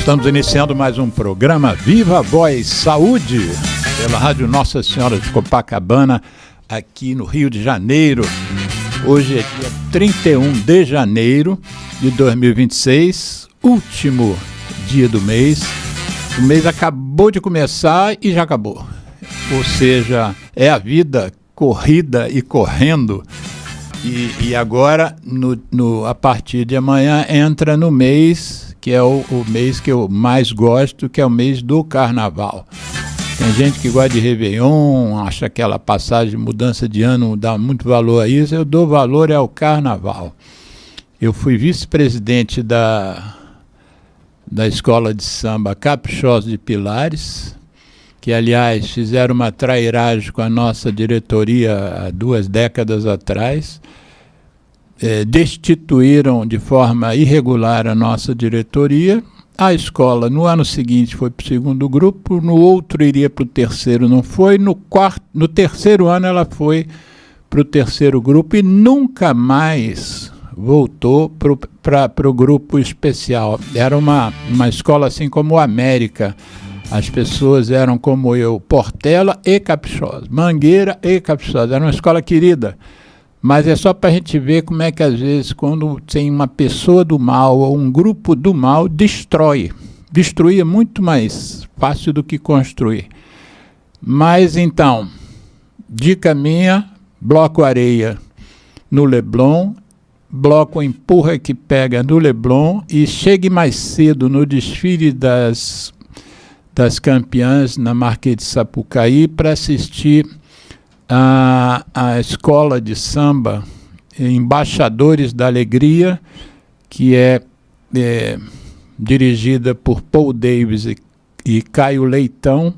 Estamos iniciando mais um programa Viva Voz Saúde, pela Rádio Nossa Senhora de Copacabana, aqui no Rio de Janeiro. Hoje é dia 31 de janeiro de 2026, último dia do mês. O mês acabou de começar e já acabou. Ou seja, é a vida corrida e correndo. E agora, a partir de amanhã, entra no mês, que é o mês que eu mais gosto, que é o mês do Carnaval. Tem gente que gosta de Réveillon, acha que aquela passagem de mudança de ano não dá muito valor a isso. Eu dou valor ao Carnaval. Eu fui vice-presidente da Escola de Samba Caprichosa de Pilares, que, aliás, fizeram uma trairagem com a nossa diretoria há 2 décadas atrás. Destituíram de forma irregular a nossa diretoria. A escola, no ano seguinte, foi para o 2º grupo, no outro iria para o 3º, não foi. No 3º ano ela foi para o 3º grupo e nunca mais voltou para o grupo especial. Era uma escola assim como a América. As pessoas eram como eu, Portela e Caprichosa, Mangueira e Caprichosa. Era uma escola querida, mas é só para a gente ver como é que às vezes quando tem uma pessoa do mal ou um grupo do mal, destrói. Destruir é muito mais fácil do que construir. Mas então, dica minha, bloco areia no Leblon, bloco empurra que pega no Leblon e chegue mais cedo no desfile das campeãs na Marquês de Sapucaí para assistir a escola de samba Embaixadores da Alegria, que é dirigida por Paul Davis e Caio Leitão,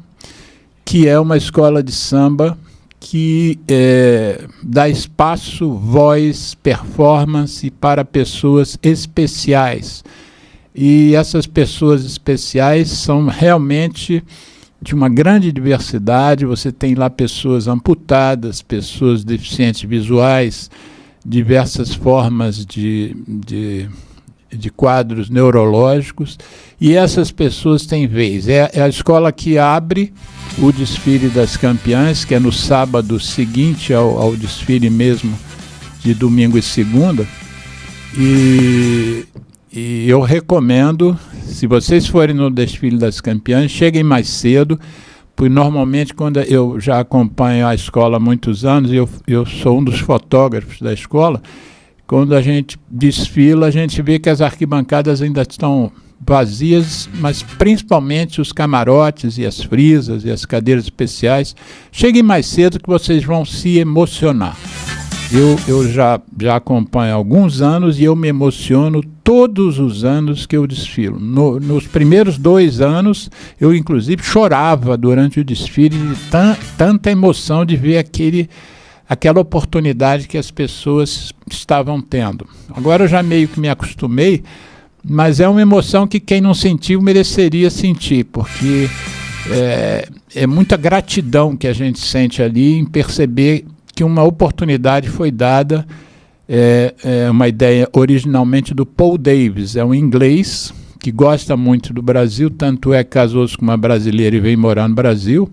que é uma escola de samba que dá espaço, voz, performance para pessoas especiais. E essas pessoas especiais são realmente de uma grande diversidade. Você tem lá pessoas amputadas, pessoas deficientes visuais, diversas formas de quadros neurológicos. E essas pessoas têm vez. É a escola que abre o desfile das campeãs, que é no sábado seguinte ao desfile mesmo de domingo e segunda. E eu recomendo, se vocês forem no desfile das campeãs, cheguem mais cedo, porque normalmente quando eu já acompanho a escola há muitos anos, eu sou um dos fotógrafos da escola, quando a gente desfila, a gente vê que as arquibancadas ainda estão vazias, mas principalmente os camarotes e as frisas e as cadeiras especiais. Cheguem mais cedo que vocês vão se emocionar. Eu já acompanho há alguns anos e eu me emociono todos os anos que eu desfilo. Nos primeiros 2 anos, eu inclusive chorava durante o desfile de tanta emoção de ver aquela oportunidade que as pessoas estavam tendo. Agora eu já meio que me acostumei, mas é uma emoção que quem não sentiu mereceria sentir, porque é muita gratidão que a gente sente ali em perceber que uma oportunidade foi dada. É uma ideia originalmente do Paul Davis, é um inglês que gosta muito do Brasil, tanto é que casou-se com uma brasileira e veio morar no Brasil,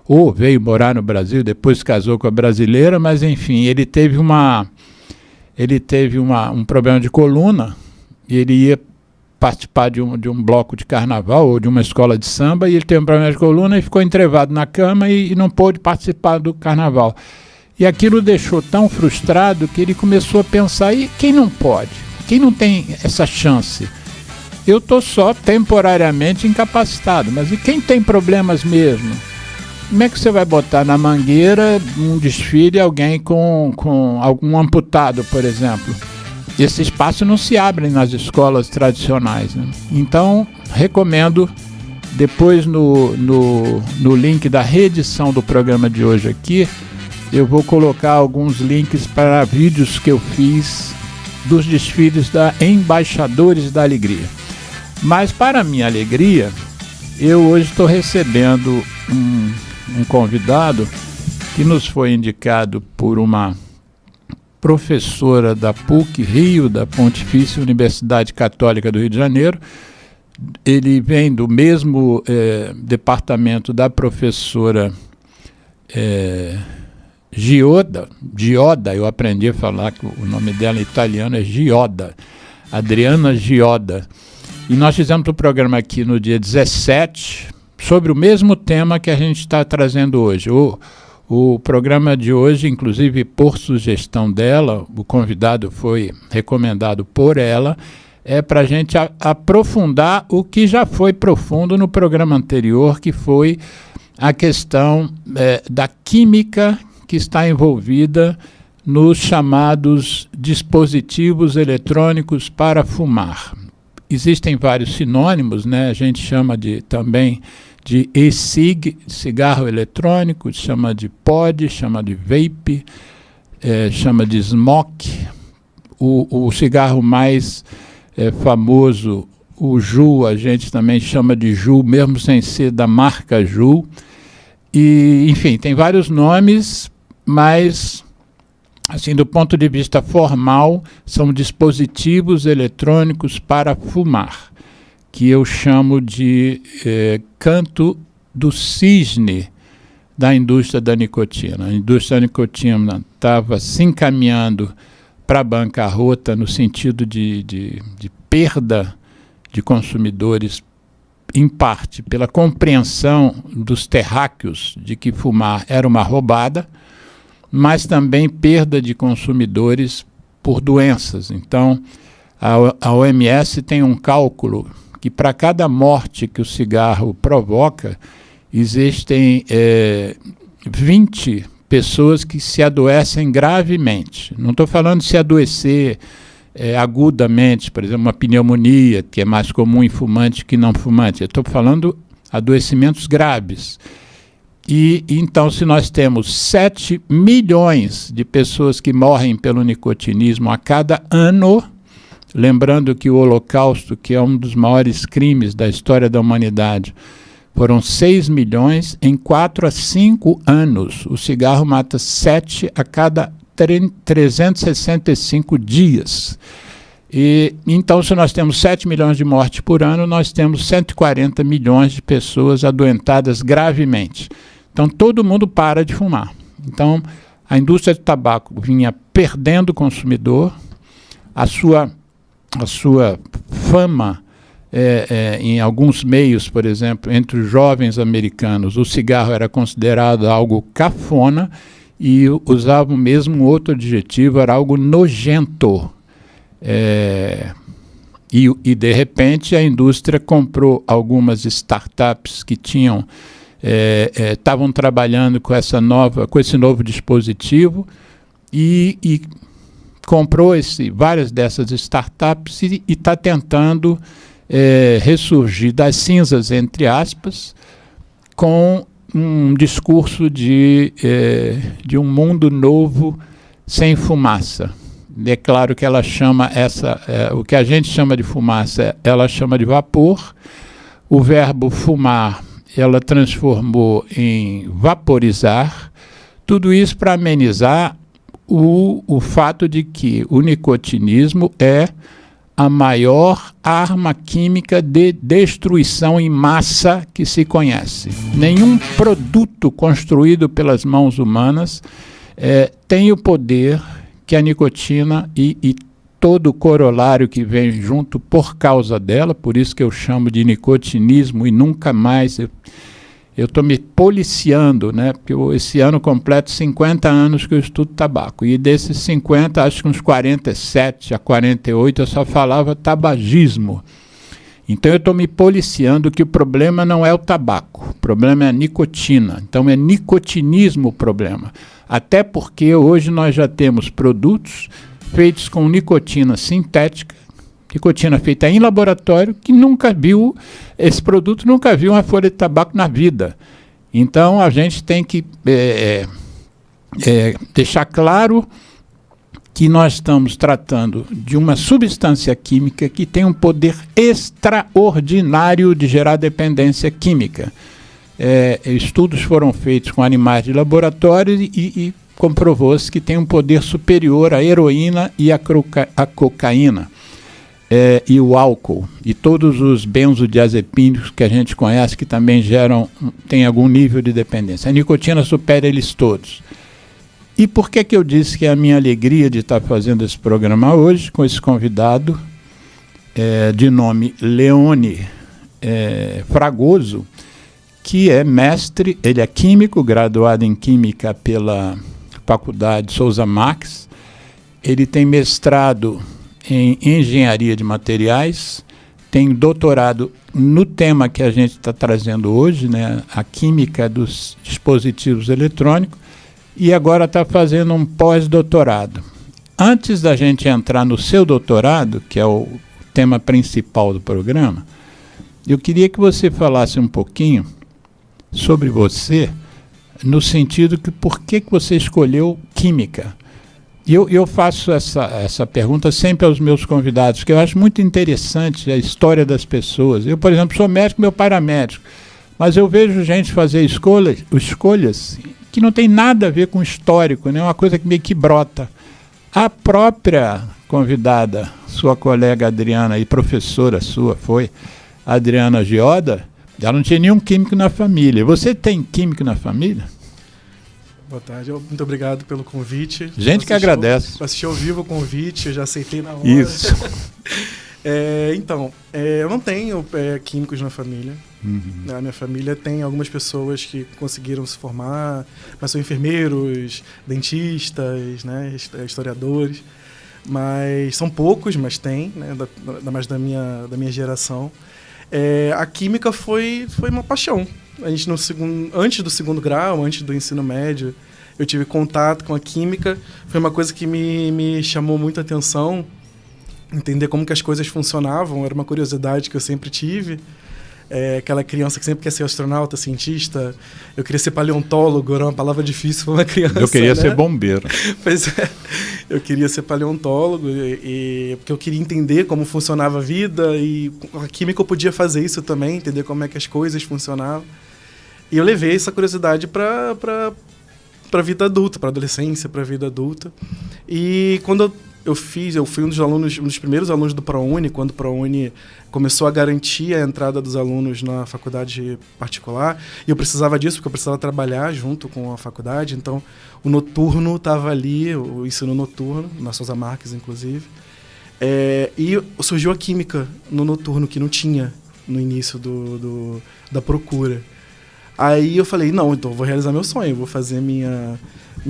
ou veio morar no Brasil, depois casou com a brasileira, mas enfim, ele teve um problema de coluna, e ele ia participar de um bloco de carnaval ou de uma escola de samba, e ele teve um problema de coluna e ficou entrevado na cama e não pôde participar do carnaval. E aquilo deixou tão frustrado que ele começou a pensar, e quem não pode? Quem não tem essa chance? Eu estou só temporariamente incapacitado, mas e quem tem problemas mesmo? Como é que você vai botar na Mangueira um desfile alguém com algum amputado, por exemplo? Esse espaço não se abre nas escolas tradicionais, né? Então, recomendo, depois no link da reedição do programa de hoje aqui, eu vou colocar alguns links para vídeos que eu fiz dos desfiles da Embaixadores da Alegria. Mas, para minha alegria, eu hoje estou recebendo um convidado que nos foi indicado por uma professora da PUC Rio, da Pontifícia Universidade Católica do Rio de Janeiro, ele vem do mesmo departamento da professora Gioda, eu aprendi a falar que o nome dela em italiano é Gioda, Adriana Gioda. E nós fizemos um programa aqui no dia 17 sobre o mesmo tema que a gente está trazendo hoje. O programa de hoje, inclusive por sugestão dela, o convidado foi recomendado por ela, é para a gente aprofundar o que já foi profundo no programa anterior, que foi a questão da química que está envolvida nos chamados dispositivos eletrônicos para fumar. Existem vários sinônimos, né? A gente chama também de e-cig, cigarro eletrônico, chama de pod, chama de vape, chama de smoke. O cigarro mais famoso, o Juul, a gente também chama de Juul, mesmo sem ser da marca Juul. E, enfim, tem vários nomes, mas, assim, do ponto de vista formal, são dispositivos eletrônicos para fumar, que eu chamo de canto do cisne da indústria da nicotina. A indústria da nicotina estava se encaminhando para a bancarrota no sentido de perda de consumidores, em parte pela compreensão dos terráqueos de que fumar era uma roubada, mas também perda de consumidores por doenças. Então, a OMS tem um cálculo que para cada morte que o cigarro provoca, existem 20 pessoas que se adoecem gravemente. Não estou falando de se adoecer agudamente, por exemplo, uma pneumonia, que é mais comum em fumante que não fumante. Eu estou falando adoecimentos graves. E então, se nós temos 7 milhões de pessoas que morrem pelo nicotinismo a cada ano, lembrando que o Holocausto, que é um dos maiores crimes da história da humanidade, foram 6 milhões em 4 a 5 anos. O cigarro mata 7 a cada 365 dias. E, então, se nós temos 7 milhões de mortes por ano, nós temos 140 milhões de pessoas adoentadas gravemente. Então, todo mundo para de fumar. Então, a indústria do tabaco vinha perdendo o consumidor, a sua fama, em alguns meios, por exemplo, entre os jovens americanos, o cigarro era considerado algo cafona e usavam mesmo outro adjetivo, era algo nojento. E de repente, a indústria comprou algumas startups que estavam trabalhando com esse novo dispositivo e comprou várias dessas startups e está tentando ressurgir das cinzas, entre aspas, com um discurso de um mundo novo sem fumaça. É claro que ela chama o que a gente chama de fumaça, ela chama de vapor. O verbo fumar, ela transformou em vaporizar. Tudo isso para amenizar o fato de que o nicotinismo é a maior arma química de destruição em massa que se conhece. Nenhum produto construído pelas mãos humanas tem o poder que a nicotina e todo o corolário que vem junto por causa dela, por isso que eu chamo de nicotinismo e nunca mais. Eu estou me policiando, né? Porque esse ano completo 50 anos que eu estudo tabaco. E desses 50, acho que uns 47 a 48, eu só falava tabagismo. Então eu estou me policiando que o problema não é o tabaco, o problema é a nicotina. Então é nicotinismo o problema. Até porque hoje nós já temos produtos feitos com nicotina sintética, nicotina feita em laboratório, que esse produto nunca viu uma folha de tabaco na vida. Então a gente tem que deixar claro que nós estamos tratando de uma substância química que tem um poder extraordinário de gerar dependência química. Estudos foram feitos com animais de laboratório e comprovou-se que tem um poder superior à heroína e à cocaína. e o álcool, e todos os benzodiazepínicos que a gente conhece que também tem algum nível de dependência. A nicotina supera eles todos. E por que eu disse que é a minha alegria de estar fazendo esse programa hoje com esse convidado de nome Leone Fragoso, que é mestre, ele é químico, graduado em Química pela Faculdade Souza Marques, ele tem mestrado em Engenharia de Materiais, tem doutorado no tema que a gente está trazendo hoje, né, a Química dos Dispositivos Eletrônicos, e agora está fazendo um pós-doutorado. Antes da gente entrar no seu doutorado, que é o tema principal do programa, eu queria que você falasse um pouquinho sobre você, no sentido que por que você escolheu Química. E eu faço essa pergunta sempre aos meus convidados, porque eu acho muito interessante a história das pessoas. Eu, por exemplo, sou médico, meu pai era médico, mas eu vejo gente fazer escolhas que não tem nada a ver com histórico, né? Uma coisa que meio que brota. A própria convidada, sua colega Adriana, e professora sua foi, Adriana Gioda, ela não tinha nenhum químico na família. Você tem químico na família? Boa tarde, muito obrigado pelo convite. Gente que agradece. Assisti ao vivo o convite, eu já aceitei na hora. Isso. Então, eu não tenho químicos na família. A minha família tem algumas pessoas que conseguiram se formar, mas são enfermeiros, dentistas, né, historiadores. Mas são poucos, mas tem, né, mais da minha geração. A química foi uma paixão. A gente antes do segundo grau, antes do ensino médio, eu tive contato com a química. Foi uma coisa que me chamou muita atenção. Entender como que as coisas funcionavam era uma curiosidade que eu sempre tive. Aquela criança que sempre quer ser astronauta, cientista. Eu queria ser paleontólogo, era uma palavra difícil para uma criança. Eu queria, né, ser né? bombeiro. Pois é, eu queria ser paleontólogo porque eu queria entender como funcionava a vida, e a química eu podia fazer isso também, entender como é que as coisas funcionavam. E eu levei essa curiosidade para a vida adulta, para a adolescência, para a vida adulta. E quando eu fui um dos primeiros alunos do ProUni, quando o ProUni começou a garantir a entrada dos alunos na faculdade particular, e eu precisava disso porque eu precisava trabalhar junto com a faculdade, então o noturno estava ali, o ensino noturno, na Souza Marques, inclusive, e surgiu a química no noturno, que não tinha no início da procura. Aí eu falei, não, então eu vou realizar meu sonho, vou fazer minha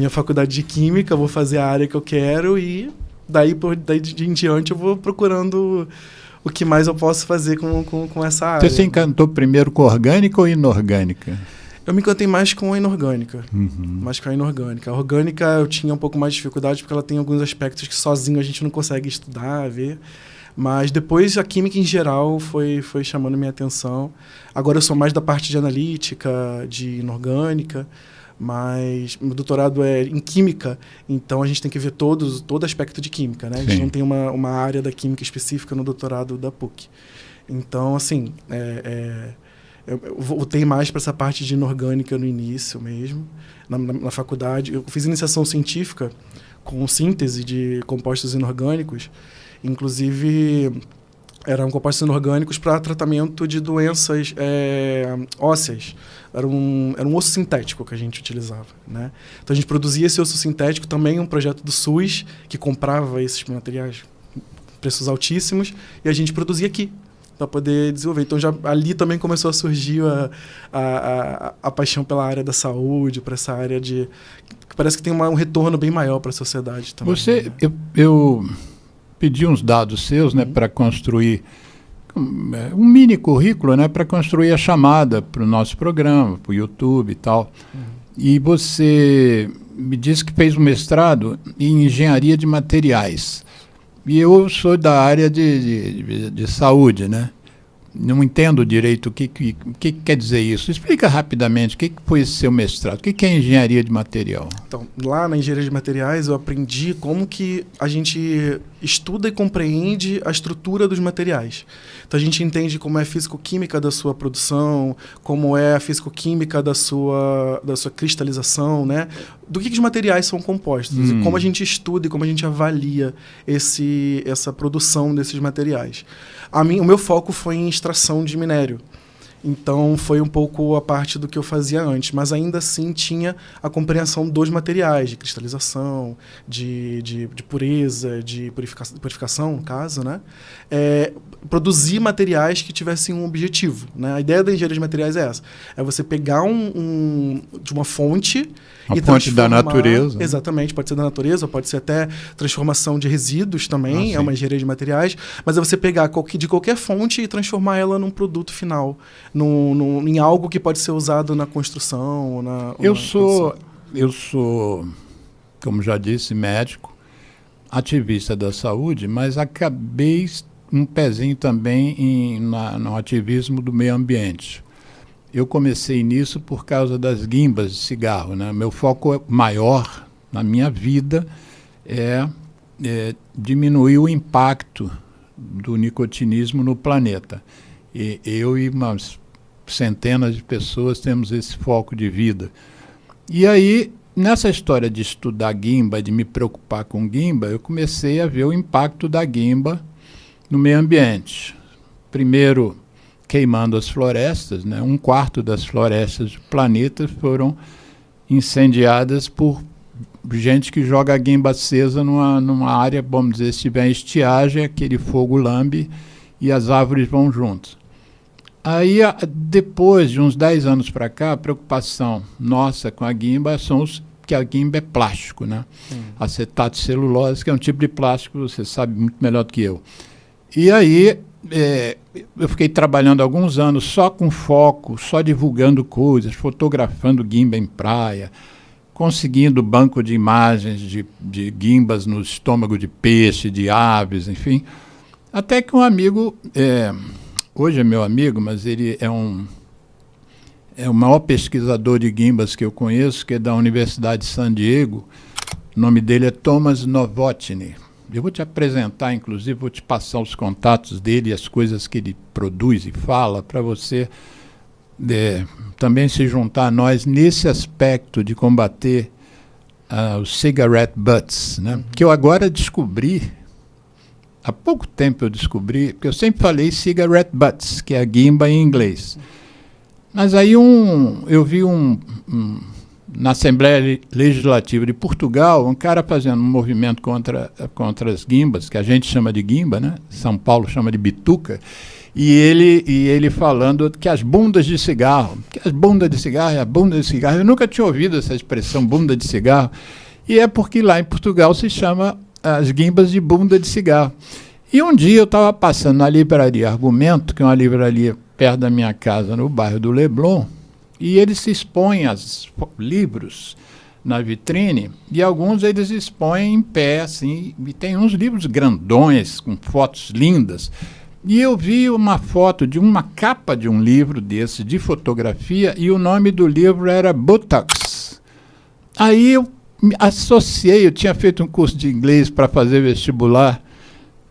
faculdade de química, vou fazer a área que eu quero, e daí em diante eu vou procurando o que mais eu posso fazer com essa área. Você se encantou primeiro com orgânica ou inorgânica? Eu me encantei mais com a inorgânica. Mais com a inorgânica. A orgânica eu tinha um pouco mais de dificuldade porque ela tem alguns aspectos que sozinho a gente não consegue estudar, ver. Mas depois a química em geral foi chamando minha atenção. Agora eu sou mais da parte de analítica, de inorgânica, mas meu doutorado é em química, então a gente tem que ver todo aspecto de química, né? A gente não tem uma área da química específica no doutorado da PUC. Então, assim, eu voltei mais para essa parte de inorgânica no início mesmo, na faculdade. Eu fiz iniciação científica com síntese de compostos inorgânicos, inclusive eram compostos inorgânicos para tratamento de doenças ósseas. Era um osso sintético que a gente utilizava, né? Então a gente produzia esse osso sintético, também um projeto do SUS, que comprava esses materiais, preços altíssimos, e a gente produzia aqui, para poder desenvolver. Então já ali também começou a surgir a paixão pela área da saúde, para essa área que parece que tem um retorno bem maior para a sociedade também. Eu pedi uns dados seus, né, para construir um mini currículo, né, para construir a chamada para o nosso programa, para o YouTube e tal. E você me disse que fez um mestrado em engenharia de materiais. E eu sou da área de saúde, né? não entendo direito o que quer dizer isso. Explica rapidamente o que foi esse seu mestrado, o que é engenharia de material? Então, lá na engenharia de materiais eu aprendi como que a gente estuda e compreende a estrutura dos materiais. Então a gente entende como é a físico-química da sua produção, como é a físico-química da sua cristalização, né? Do que os materiais são compostos, e como a gente estuda e como a gente avalia essa produção desses materiais. O meu foco foi em extração de minério. Então, foi um pouco a parte do que eu fazia antes, mas ainda assim tinha a compreensão dos materiais, de cristalização, de pureza, de purificação, no caso, né? Produzir materiais que tivessem um objetivo, né? A ideia da engenharia de materiais é essa. É você pegar de uma fonte e fonte da natureza. Exatamente, pode ser da natureza, pode ser até transformação de resíduos também, é uma engenharia de materiais, mas é você pegar de qualquer fonte e transformar ela num produto final, em algo que pode ser usado na construção. Eu sou, como já disse, médico, ativista da saúde, mas acabei um pezinho também no ativismo do meio ambiente. Eu comecei nisso por causa das guimbas de cigarro, né? Meu foco maior na minha vida é diminuir o impacto do nicotinismo no planeta. E eu e umas centenas de pessoas temos esse foco de vida. E aí, nessa história de estudar guimba, de me preocupar com guimba, eu comecei a ver o impacto da guimba no meio ambiente. Primeiro, queimando as florestas, né? 1/4 das florestas do planeta foram incendiadas por gente que joga a guimba acesa numa área, vamos dizer, se tiver estiagem, aquele fogo lambe e as árvores vão juntos. Aí, depois de uns 10 anos para cá, a preocupação nossa com a guimba que a guimba é plástico, né? Acetato de celulose, que é um tipo de plástico, você sabe muito melhor do que eu. E aí, eu fiquei trabalhando alguns anos só com foco, só divulgando coisas, fotografando guimba em praia, conseguindo banco de imagens de guimbas no estômago de peixe, de aves, enfim. Até que um amigo, hoje é meu amigo, mas ele é o maior pesquisador de guimbas que eu conheço, que é da Universidade de San Diego. O nome dele é Thomas Novotny. Eu vou te apresentar, inclusive, vou te passar os contatos dele e as coisas que ele produz e fala, para você também se juntar a nós nesse aspecto de combater os cigarette butts, né? Que eu agora descobri, há pouco tempo eu descobri, porque eu sempre falei cigarette butts, que é a guimba em inglês. Mas aí eu vi na Assembleia Legislativa de Portugal, um cara fazendo um movimento contra as guimbas, que a gente chama de guimba, né? São Paulo chama de bituca, e ele falando que as bundas de cigarro, é a bunda de cigarro. Eu nunca tinha ouvido essa expressão, bunda de cigarro, e é porque lá em Portugal se chama as guimbas de bunda de cigarro. E um dia eu estava passando na livraria Argumento, que é uma livraria perto da minha casa, no bairro do Leblon, e eles se expõem livros na vitrine, e alguns eles expõem em pé, assim, e tem uns livros grandões, com fotos lindas. E eu vi uma foto de uma capa de um livro desse, de fotografia, e o nome do livro era Buttocks. Aí eu me associei, eu tinha feito um curso de inglês para fazer vestibular,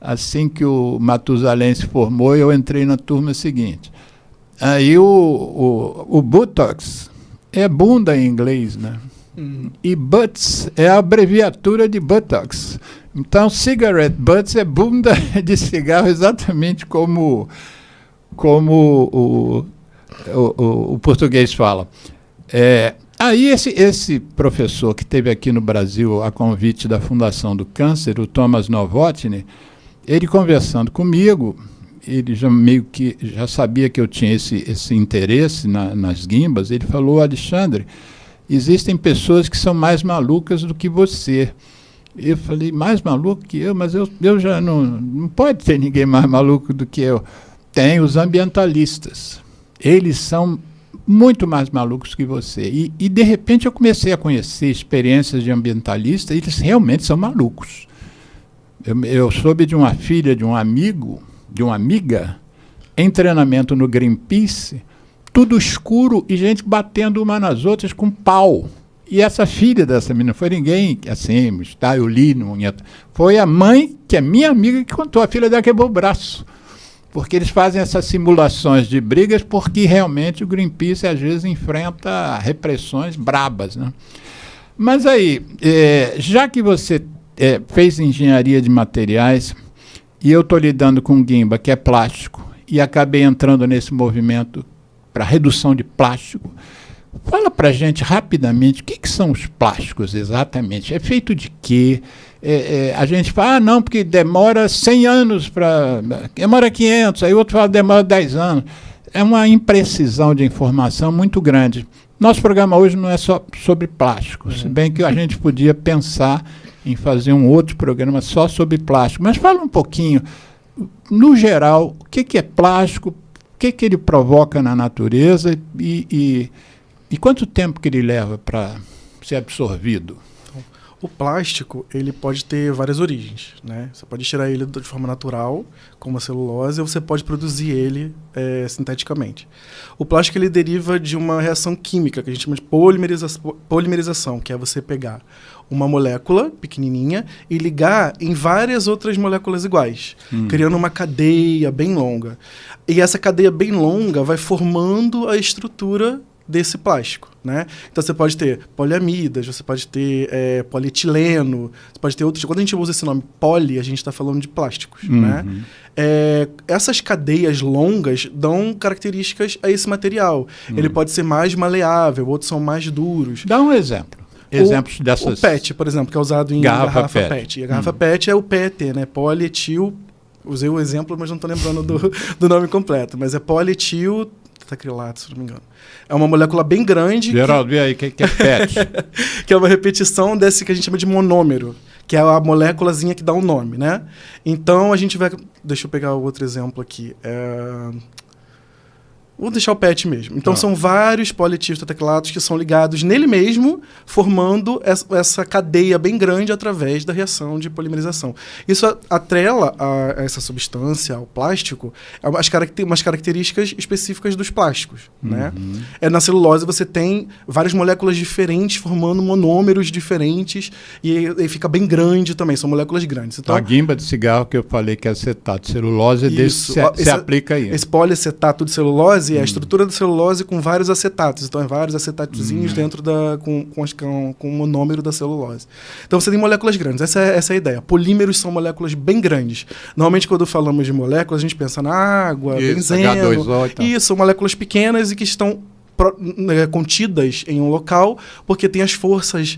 assim que o Matusalém se formou, eu entrei na turma seguinte. Aí o buttocks é bunda em inglês, né? E butts é a abreviatura de buttocks. Então, cigarette butts é bunda de cigarro, exatamente como o português fala. Aí esse professor que esteve aqui no Brasil a convite da Fundação do Câncer, o Thomas Novotny, ele conversando comigo, ele já sabia que eu tinha esse interesse nas guimbas. Ele falou: Alexandre, existem pessoas que são mais malucas do que você. Eu falei: mais maluco que eu? Mas eu já não pode ter ninguém mais maluco do que eu. Tem os ambientalistas. Eles são muito mais malucos que você. E de repente eu comecei a conhecer experiências de ambientalistas, e eles realmente são malucos. Eu soube de uma filha de um amigo, de uma amiga, em treinamento no Greenpeace, tudo escuro e gente batendo uma nas outras com pau. E essa filha dessa menina, foi ninguém, assim, tá, eu li, foi a mãe, que é minha amiga, que contou, a filha dela quebrou o braço. Porque eles fazem essas simulações de brigas porque realmente o Greenpeace às vezes enfrenta repressões brabas, né? Mas aí, já que você fez engenharia de materiais e eu estou lidando com guimba, que é plástico, e acabei entrando nesse movimento para redução de plástico, fala para a gente rapidamente o que são os plásticos exatamente. É feito de quê? A gente fala, não, porque demora 100 anos, demora 500, aí outro fala demora 10 anos. É uma imprecisão de informação muito grande. Nosso programa hoje não é só sobre plástico, se bem que a gente podia pensar em fazer um outro programa só sobre plástico. Mas fala um pouquinho, no geral, o que é plástico, o que ele provoca na natureza e quanto tempo que ele leva para ser absorvido? O plástico, ele pode ter várias origens, né? Você pode tirar ele de forma natural, como a celulose, ou você pode produzir ele sinteticamente. O plástico, ele deriva de uma reação química, que a gente chama de polimerização, que é você pegar uma molécula pequenininha e ligar em várias outras moléculas iguais, criando uma cadeia bem longa. E essa cadeia bem longa vai formando a estrutura desse plástico, né? Então você pode ter poliamidas, você pode ter polietileno, você pode ter outros. Quando a gente usa esse nome poli, a gente está falando de plásticos, né? Essas cadeias longas dão características a esse material. Ele pode ser mais maleável, outros são mais duros. Dá um exemplo. Exemplos dessas... O PET, por exemplo, que é usado em garrafa PET. E a garrafa PET é o PET, né? Polietil. Usei o exemplo, mas não estou lembrando do nome completo. Mas é polietil tetracrilato, se não me engano. É uma molécula bem grande. Geraldo, vê aí, que é PET? Que é uma repetição desse que a gente chama de monômero, que é a moléculazinha que dá o nome, né? Então, a gente vai... Deixa eu pegar o outro exemplo aqui. Vou deixar o PET mesmo. Então, são vários polietil tetracrilatos que são ligados nele mesmo, formando essa cadeia bem grande através da reação de polimerização. Isso atrela a essa substância, ao plástico, umas características específicas dos plásticos, né? Na celulose você tem várias moléculas diferentes formando monômeros diferentes e fica bem grande também, são moléculas grandes. Então, a guimba de cigarro que eu falei que é acetato de celulose, se aplica aí. Esse poliacetato de celulose é a estrutura da celulose com vários acetatos. Então, é vários acetatozinhos dentro com o monômero da celulose. Então, você tem moléculas grandes. Essa é a ideia. Polímeros são moléculas bem grandes. Normalmente, quando falamos de moléculas, a gente pensa na água, benzeno. H2O e tal. Isso, são moléculas pequenas e que estão contidas em um local, porque tem as forças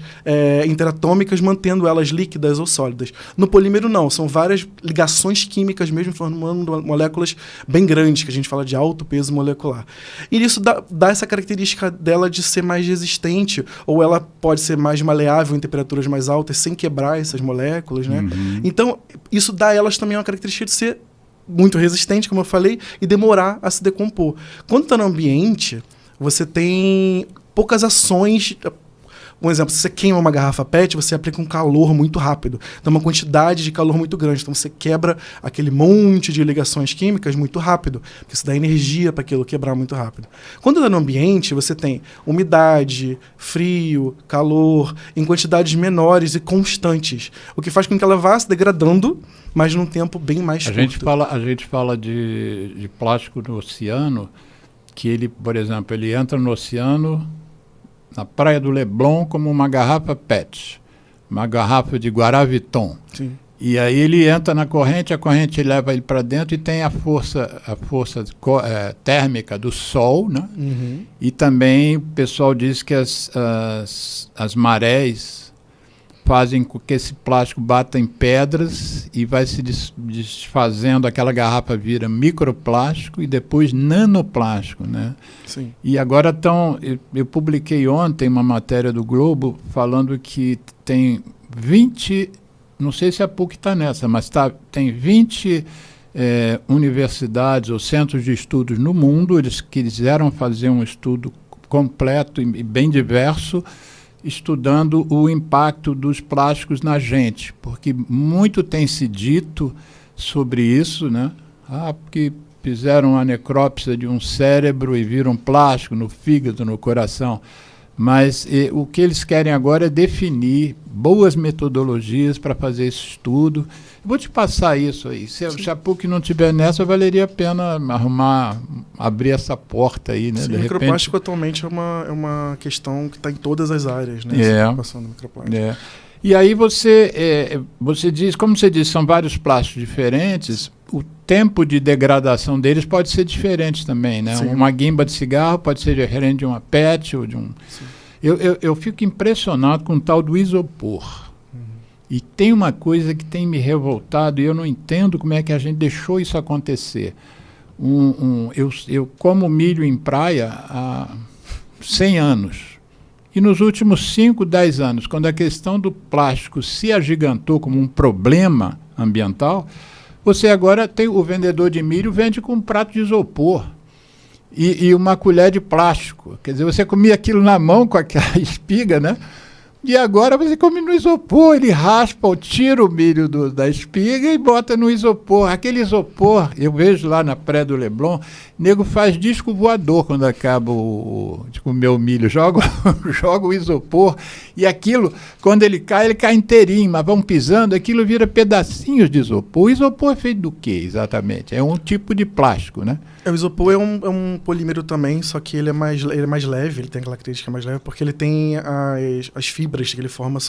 interatômicas mantendo elas líquidas ou sólidas. No polímero, não. São várias ligações químicas mesmo formando moléculas bem grandes, que a gente fala de alto peso molecular. E isso dá essa característica dela de ser mais resistente, ou ela pode ser mais maleável em temperaturas mais altas, sem quebrar essas moléculas, né? Então, isso dá a elas também uma característica de ser muito resistente, como eu falei, e demorar a se decompor. Quando está no ambiente, você tem poucas ações. Um exemplo, se você queima uma garrafa PET, você aplica um calor muito rápido. Então, uma quantidade de calor muito grande. Então, você quebra aquele monte de ligações químicas muito rápido, porque isso dá energia para aquilo quebrar muito rápido. Quando está no ambiente, você tem umidade, frio, calor, em quantidades menores e constantes, o que faz com que ela vá se degradando, mas num tempo bem mais curto. A gente fala de plástico no oceano, que ele, por exemplo, ele entra no oceano, na praia do Leblon, como uma garrafa PET, uma garrafa de Guaraviton. Sim. E aí ele entra na corrente, a corrente leva ele para dentro e tem a força térmica do sol, né? E também o pessoal diz que as marés fazem com que esse plástico bata em pedras e vai se desfazendo, aquela garrafa vira microplástico e depois nanoplástico, né? Sim. E agora eu publiquei ontem uma matéria do Globo falando que tem 20, não sei se a PUC está nessa, mas tem 20 universidades ou centros de estudos no mundo, eles quiseram fazer um estudo completo e bem diverso, estudando o impacto dos plásticos na gente, porque muito tem se dito sobre isso, né? Porque fizeram uma necrópsia de um cérebro e viram plástico no fígado, no coração. Mas o que eles querem agora é definir boas metodologias para fazer esse estudo. Vou te passar isso aí. Se a PUC não estiver nessa, valeria a pena abrir essa porta aí, né? Sim, o microplástico atualmente é uma questão que está em todas as áreas, né? Essa preocupação do microplástico. E aí você diz, como você disse, são vários plásticos diferentes, o tempo de degradação deles pode ser diferente também, né? Sim. Uma guimba de cigarro pode ser diferente de uma PET ou de um... Eu fico impressionado com o tal do isopor. E tem uma coisa que tem me revoltado e eu não entendo como é que a gente deixou isso acontecer. Eu como milho em praia há 100 anos. E nos últimos 5, 10 anos, quando a questão do plástico se agigantou como um problema ambiental, você agora tem o vendedor de milho vende com um prato de isopor e uma colher de plástico. Quer dizer, você comia aquilo na mão com aquela espiga, né? E agora você come no isopor, ele raspa, tira o milho da espiga e bota no isopor. Aquele isopor, eu vejo lá na Praia do Leblon, nego faz disco voador quando acaba de comer o milho, joga o isopor e aquilo, quando ele cai inteirinho, mas vão pisando, aquilo vira pedacinhos de isopor. O isopor é feito do quê, exatamente? É um tipo de plástico, né? O isopor é um polímero também, só que ele é mais leve, ele tem aquela característica mais leve, porque ele tem as fibras que ele forma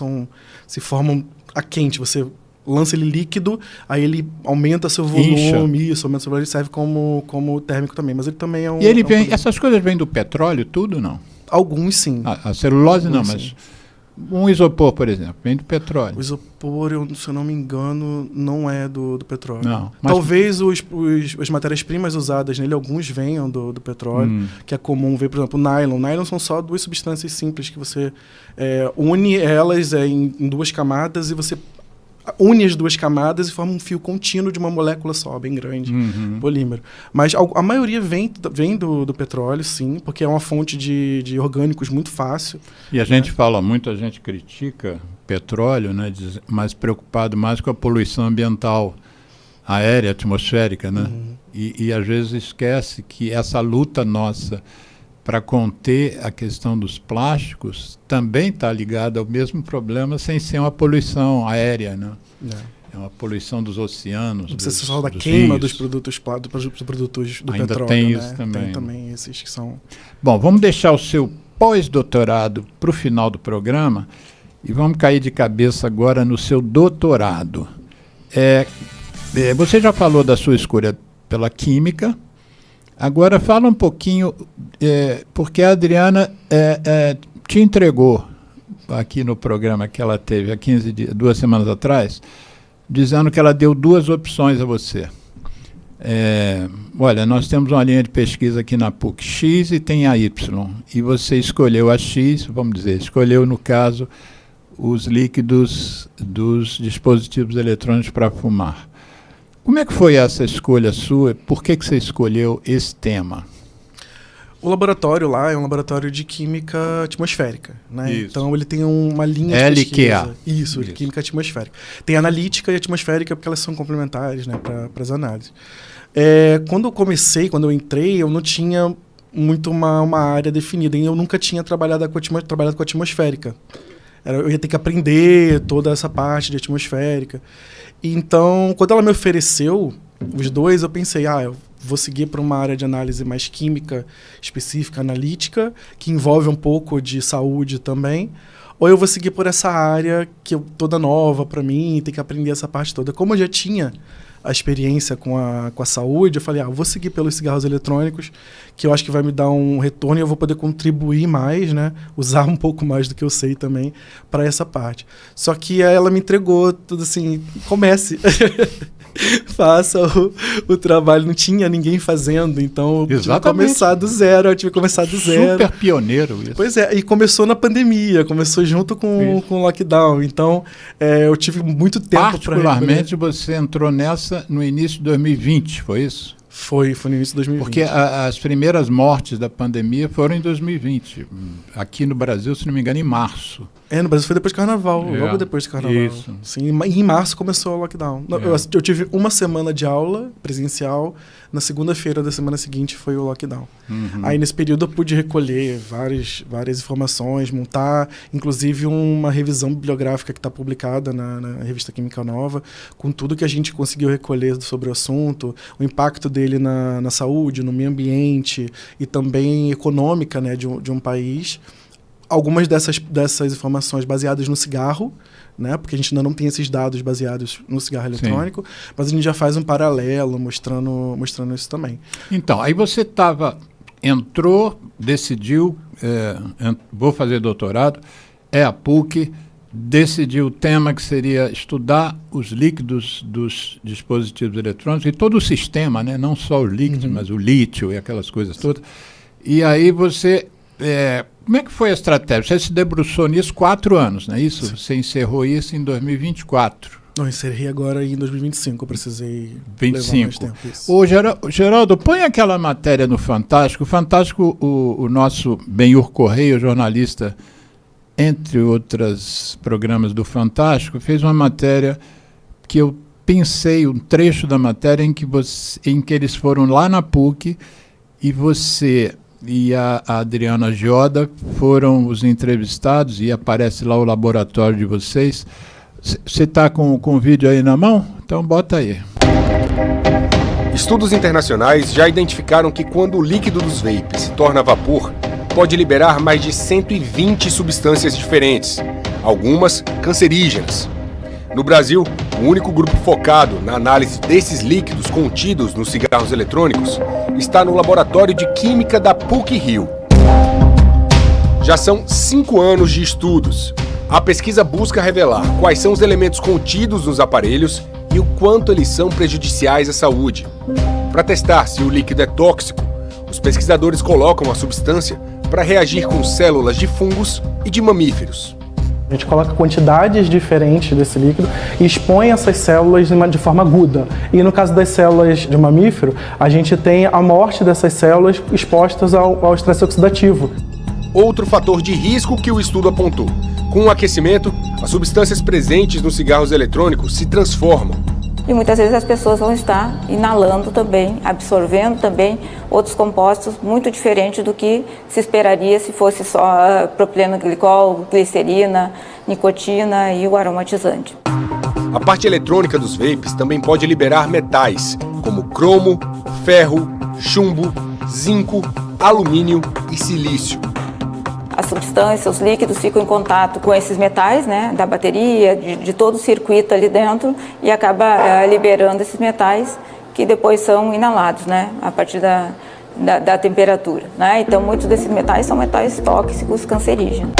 se formam a quente. Você lança ele líquido, aí ele aumenta seu volume, isso, aumenta seu volume, ele serve como térmico também, mas ele também é um... E ele essas coisas vêm do petróleo, tudo, não? Alguns, sim. A celulose não, mas... Um isopor, por exemplo, vem do petróleo. O isopor, se eu não me engano, não é do petróleo. Não, talvez as matérias-primas usadas nele, alguns venham do petróleo, que é comum ver, por exemplo, o nylon. O nylon são só duas substâncias simples que você une elas em duas camadas e você une as duas camadas e forma um fio contínuo de uma molécula só, bem grande, polímero. Mas a maioria vem do petróleo, sim, porque é uma fonte de orgânicos muito fácil. E a gente fala muito, a gente critica petróleo, né, mas preocupado mais com a poluição ambiental aérea, atmosférica, né? E às vezes esquece que essa luta nossa para conter a questão dos plásticos também está ligada ao mesmo problema, sem ser uma poluição aérea, né? É uma poluição dos oceanos. Não precisa ser só da queima dos produtos do ainda petróleo. Tem né? isso também. Tem também esses que são... Bom, vamos deixar o seu pós-doutorado para o final do programa e vamos cair de cabeça agora no seu doutorado. Você já falou da sua escolha pela química. Agora fala um pouquinho, porque a Adriana te entregou aqui no programa que ela teve há 2 semanas atrás, dizendo que ela deu 2 opções a você. Olha, nós temos uma linha de pesquisa aqui na PUC X e tem a Y. E você escolheu a X, vamos dizer, escolheu, no caso, os líquidos dos dispositivos eletrônicos para fumar. Como é que foi essa escolha sua? Por que você escolheu esse tema? O laboratório lá é um laboratório de química atmosférica, né? Isso. Então ele tem uma linha de pesquisa. Isso, de química atmosférica. Tem analítica e atmosférica porque elas são complementares, né, para as análises. Quando eu entrei, eu não tinha muito uma área definida, e eu nunca tinha trabalhado com atmosférica. Eu ia ter que aprender toda essa parte de atmosférica. Então, quando ela me ofereceu os 2, eu pensei, eu vou seguir para uma área de análise mais química, específica, analítica, que envolve um pouco de saúde também, ou eu vou seguir por essa área que é toda nova para mim, tem que aprender essa parte toda. Como eu já tinha a experiência com a saúde, eu falei, eu vou seguir pelos cigarros eletrônicos, que eu acho que vai me dar um retorno e eu vou poder contribuir mais, né? Usar um pouco mais do que eu sei também para essa parte. Só que ela me entregou tudo assim, comece. Faça o trabalho, não tinha ninguém fazendo, então eu tive que começar do zero, Super pioneiro isso. Pois é, e começou na pandemia, começou junto com o lockdown, então eu tive muito tempo para... Particularmente você entrou nessa no início de 2020, foi isso? Foi no início de 2020. Porque as primeiras mortes da pandemia foram em 2020, aqui no Brasil, se não me engano, em março. No Brasil foi depois do carnaval, logo depois do carnaval. Isso. Sim, em março começou o lockdown. Eu tive uma semana de aula presencial, na segunda-feira da semana seguinte foi o lockdown. Aí nesse período eu pude recolher várias informações, montar inclusive uma revisão bibliográfica que está publicada na Revista Química Nova, com tudo que a gente conseguiu recolher sobre o assunto, o impacto dele na saúde, no meio ambiente e também econômica, né, de um país. Algumas dessas informações baseadas no cigarro, né? Porque a gente ainda não tem esses dados baseados no cigarro eletrônico, mas a gente já faz um paralelo mostrando isso também. Então, aí você entrou, decidiu, vou fazer doutorado, a PUC, decidiu o tema que seria estudar os líquidos dos dispositivos eletrônicos e todo o sistema, né? Não só os líquidos, mas o lítio e aquelas coisas todas. E aí você... como é que foi a estratégia? Você se debruçou nisso 4 anos, não é isso? Sim. Você encerrou isso em 2024. Não, encerrei agora em 2025, eu precisei 25. levar mais tempo. Isso. Ô, Geraldo, põe aquela matéria no Fantástico. O Fantástico, o nosso Benhur Correia, jornalista, entre outros programas do Fantástico, fez uma matéria que eu pensei, um trecho da matéria em que eles foram lá na PUC e você... e a Adriana Gioda foram os entrevistados e aparece lá o laboratório de vocês. Você está com o vídeo aí na mão? Então bota aí. Estudos internacionais já identificaram que quando o líquido dos vapes se torna vapor, pode liberar mais de 120 substâncias diferentes, algumas cancerígenas. No Brasil, o único grupo focado na análise desses líquidos contidos nos cigarros eletrônicos está no Laboratório de Química da PUC-Rio. Já são 5 anos de estudos. A pesquisa busca revelar quais são os elementos contidos nos aparelhos e o quanto eles são prejudiciais à saúde. Para testar se o líquido é tóxico, os pesquisadores colocam a substância para reagir com células de fungos e de mamíferos. A gente coloca quantidades diferentes desse líquido e expõe essas células de forma aguda. E no caso das células de mamífero, a gente tem a morte dessas células expostas ao estresse oxidativo. Outro fator de risco que o estudo apontou. Com o aquecimento, as substâncias presentes nos cigarros eletrônicos se transformam. E muitas vezes as pessoas vão estar inalando também, absorvendo também outros compostos muito diferentes do que se esperaria se fosse só propileno glicol, glicerina, nicotina e o aromatizante. A parte eletrônica dos vapes também pode liberar metais, como cromo, ferro, chumbo, zinco, alumínio e silício. As substâncias, os líquidos ficam em contato com esses metais, né, da bateria, de todo o circuito ali dentro e acaba liberando esses metais que depois são inalados, né, a partir da temperatura, né? Então muitos desses metais são metais tóxicos, cancerígenos.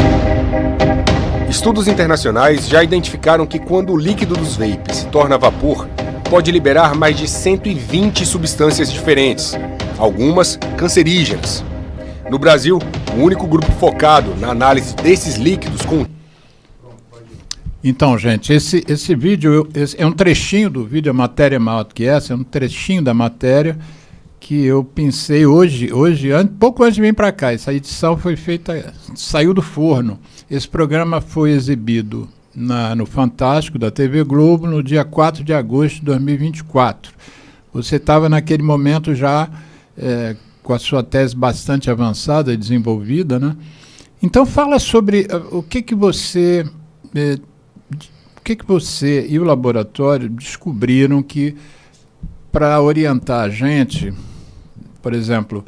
Estudos internacionais já identificaram que quando o líquido dos vapes se torna vapor, pode liberar mais de 120 substâncias diferentes, algumas cancerígenas. No Brasil, o único grupo focado na análise desses líquidos com... Então, gente, esse vídeo é um trechinho do vídeo, a matéria é maior do que essa, é um trechinho da matéria que eu pensei hoje pouco antes de vir para cá. Essa edição foi feita, saiu do forno. Esse programa foi exibido no Fantástico da TV Globo no dia 4 de agosto de 2024. Você estava naquele momento já... com a sua tese bastante avançada e desenvolvida, né? Então fala sobre o que você e o laboratório descobriram que, para orientar a gente, por exemplo,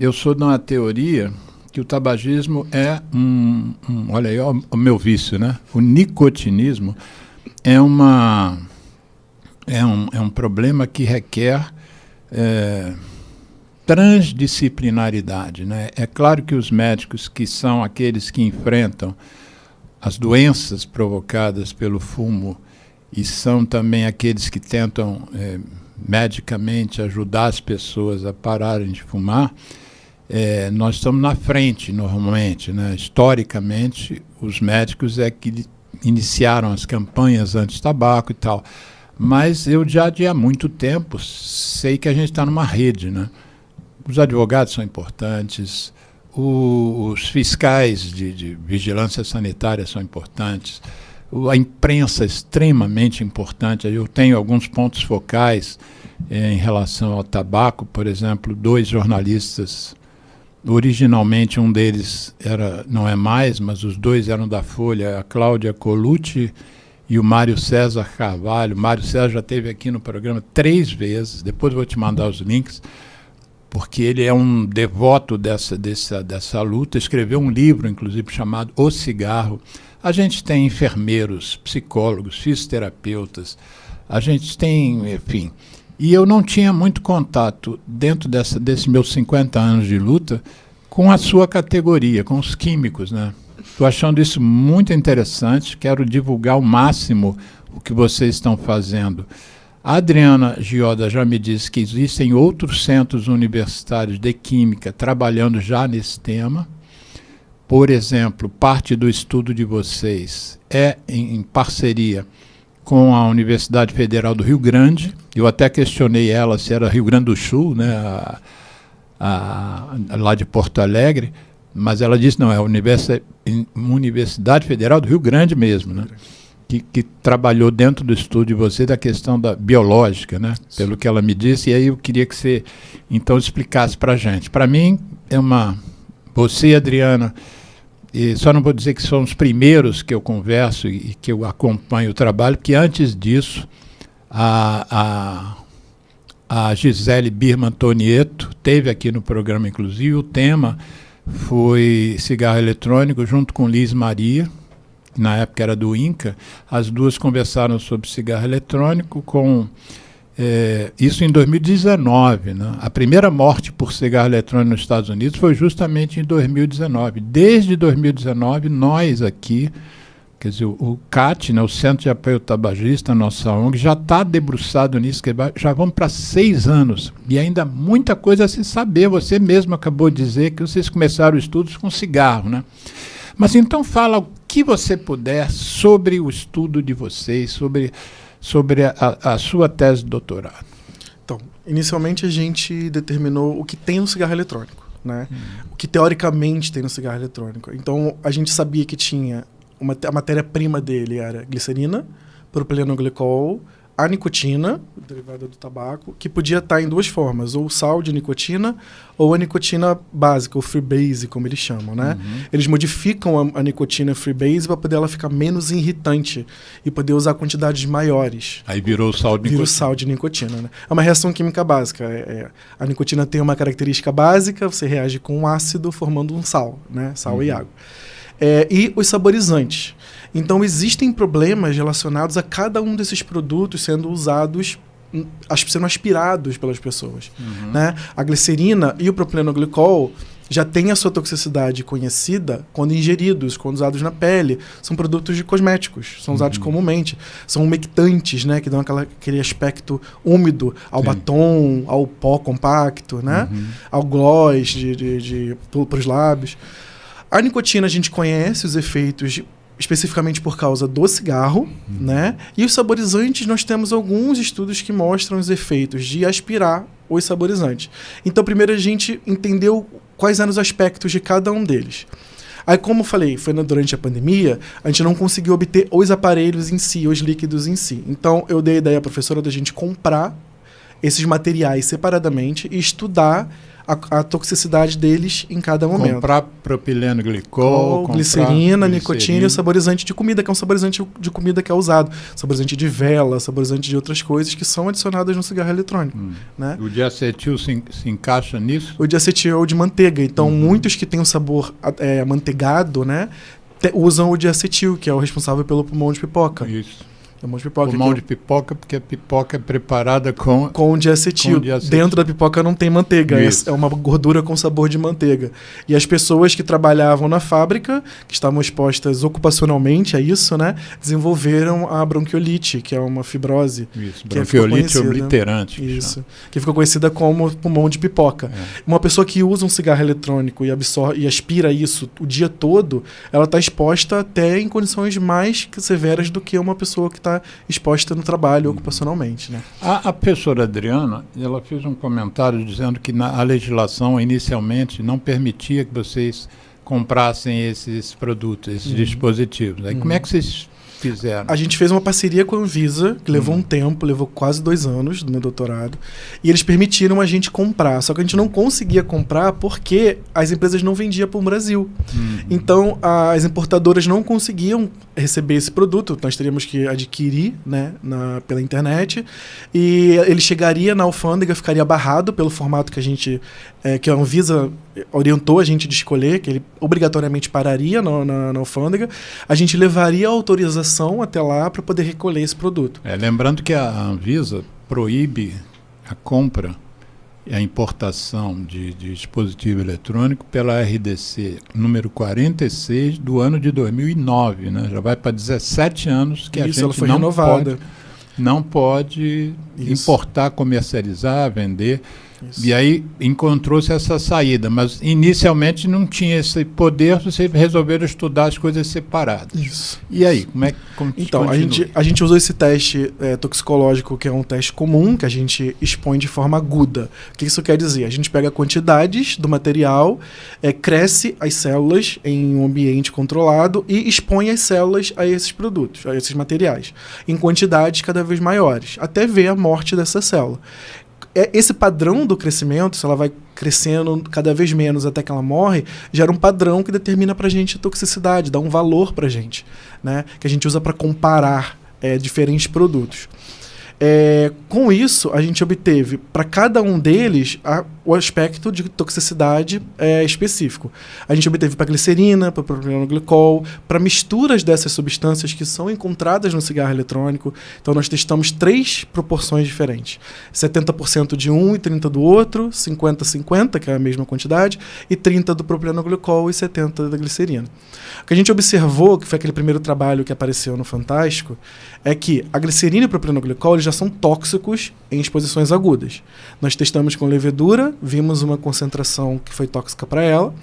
eu sou de uma teoria que o tabagismo é olha aí, o meu vício, né? O nicotinismo é um problema que requer transdisciplinaridade, né? É claro que os médicos, que são aqueles que enfrentam as doenças provocadas pelo fumo e são também aqueles que tentam medicamente ajudar as pessoas a pararem de fumar, nós estamos na frente normalmente, né? Historicamente, os médicos é que iniciaram as campanhas anti-tabaco e tal, mas eu já há muito tempo sei que a gente está numa rede, né? Os advogados são importantes, os fiscais de vigilância sanitária são importantes, a imprensa é extremamente importante. Eu tenho alguns pontos focais em relação ao tabaco, por exemplo, 2 jornalistas, originalmente um deles não é mais, mas os 2 eram da Folha, a Cláudia Colucci e o Mário César Carvalho. O Mário César já esteve aqui no programa 3 vezes, depois eu vou te mandar os links, porque ele é um devoto dessa luta, escreveu um livro, inclusive, chamado O Cigarro. A gente tem enfermeiros, psicólogos, fisioterapeutas, a gente tem, enfim. E eu não tinha muito contato, dentro desses meus 50 anos de luta, com a sua categoria, com os químicos, né? Estou achando isso muito interessante, quero divulgar ao máximo o que vocês estão fazendo. A Adriana Gioda já me disse que existem outros centros universitários de química trabalhando já nesse tema. Por exemplo, parte do estudo de vocês é em parceria com a Universidade Federal do Rio Grande. Eu até questionei ela se era Rio Grande do Sul, né, lá de Porto Alegre, mas ela disse não, é a Universidade Federal do Rio Grande mesmo, né, que trabalhou dentro do estudo de você da questão da biológica, né, pelo que ela me disse, e aí eu queria que você então explicasse para a gente. Para mim, você, Adriana, e só não vou dizer que são os primeiros que eu converso e que eu acompanho o trabalho, porque antes disso, a Gisele Birman Tonieto teve aqui no programa, inclusive, o tema foi cigarro eletrônico, junto com Liz Maria, na época era do INCA. As duas conversaram sobre cigarro eletrônico isso em 2019, né? A primeira morte por cigarro eletrônico nos Estados Unidos foi justamente em 2019. Desde 2019, nós aqui, quer dizer, o CAT, né, o Centro de Apoio Tabagista, a nossa ONG, já está debruçado nisso, que já vamos para 6 anos. E ainda muita coisa a se saber. Você mesmo acabou de dizer que vocês começaram estudos com cigarro, né? Mas então fala o que você puder sobre o estudo de vocês, sobre a sua tese de doutorado. Então, inicialmente a gente determinou o que tem no cigarro eletrônico, né? O que teoricamente tem no cigarro eletrônico. Então, a gente sabia que tinha a matéria-prima dele era glicerina, propilenoglicol, a nicotina, derivada do tabaco, que podia estar em 2 formas, ou sal de nicotina ou a nicotina básica, ou freebase, como eles chamam, né? Eles modificam a nicotina freebase para poder ela ficar menos irritante e poder usar quantidades maiores. Aí virou sal de nicotina. Virou sal de nicotina, né? É uma reação química básica. A nicotina tem uma característica básica, você reage com um ácido formando um sal, né? Sal e água. E os saborizantes. Então, existem problemas relacionados a cada um desses produtos sendo usados, sendo aspirados pelas pessoas. Né? A glicerina e o propilenoglicol já têm a sua toxicidade conhecida quando ingeridos, quando usados na pele. São produtos de cosméticos, são usados comumente. São umectantes, né? Que dão aquele aspecto úmido ao batom, ao pó compacto, né? Ao gloss para os lábios. A nicotina, a gente conhece os efeitos especificamente por causa do cigarro, né? E os saborizantes, nós temos alguns estudos que mostram os efeitos de aspirar os saborizantes. Então, primeiro a gente entendeu quais eram os aspectos de cada um deles. Aí, como eu falei, foi durante a pandemia, a gente não conseguiu obter os aparelhos em si, os líquidos em si. Então, eu dei a ideia à professora da gente comprar esses materiais separadamente e estudar a toxicidade deles em cada momento. Comprar propilenoglicol, glicerina, nicotina e o saborizante de comida, que é um saborizante de comida que é usado. Saborizante de vela, saborizante de outras coisas que são adicionadas no cigarro eletrônico. Né? O diacetil se encaixa nisso? O diacetil é o de manteiga. Então, muitos que têm um sabor amanteigado, né, usam o diacetil, que é o responsável pelo pulmão de pipoca. Isso. Pulmão de pipoca, porque a pipoca é preparada com diacetil. Dentro da pipoca não tem manteiga, é uma gordura com sabor de manteiga. E as pessoas que trabalhavam na fábrica, que estavam expostas ocupacionalmente a isso, né, desenvolveram a bronquiolite, que é uma fibrose. Isso, bronquiolite obliterante. Isso, que ficou conhecida como pulmão de pipoca. Uma pessoa que usa um cigarro eletrônico e aspira isso o dia todo, ela está exposta até em condições mais severas do que uma pessoa que está está exposta no trabalho ocupacionalmente, né? A professora Adriana, ela fez um comentário dizendo que a legislação inicialmente não permitia que vocês comprassem esses produtos, esses dispositivos. Aí como é que vocês fizeram? A gente fez uma parceria com a Anvisa, que levou um tempo, levou quase 2 anos do meu doutorado, e eles permitiram a gente comprar, só que a gente não conseguia comprar porque as empresas não vendiam para o Brasil. Então, as importadoras não conseguiam receber esse produto, nós teríamos que adquirir, né, pela internet, e ele chegaria na alfândega, ficaria barrado pelo formato que a gente, que a Anvisa orientou a gente de escolher, que ele obrigatoriamente pararia na alfândega, a gente levaria a autorização até lá para poder recolher esse produto. Lembrando que a Anvisa proíbe a compra e a importação de dispositivo eletrônico pela RDC número 46 do ano de 2009, né? Já vai para 17 anos que a gente ela foi renovada. Não pode importar, comercializar, vender. Isso. E aí encontrou-se essa saída, mas inicialmente não tinha esse poder, vocês resolveram estudar as coisas separadas. Isso. E aí, como então, a gente usou esse teste toxicológico, que é um teste comum, que a gente expõe de forma aguda. O que isso quer dizer? A gente pega quantidades do material, cresce as células em um ambiente controlado e expõe as células a esses produtos, a esses materiais, em quantidades cada vez maiores, até ver a morte dessa célula. Esse padrão do crescimento, se ela vai crescendo cada vez menos até que ela morre, gera um padrão que determina pra gente a toxicidade, dá um valor pra gente, né? Que a gente usa para comparar diferentes produtos. Com isso, a gente obteve para cada um deles o aspecto de toxicidade específico. A gente obteve para glicerina, para propilenoglicol, para misturas dessas substâncias que são encontradas no cigarro eletrônico. Então, nós testamos 3 proporções diferentes. 70% de um e 30% do outro, 50-50, que é a mesma quantidade, e 30% do propilenoglicol e 70% da glicerina. O que a gente observou, que foi aquele primeiro trabalho que apareceu no Fantástico, é que a glicerina e o propilenoglicol eles já são tóxicos em exposições agudas. Nós testamos com levedura, vimos uma concentração que foi tóxica para ela,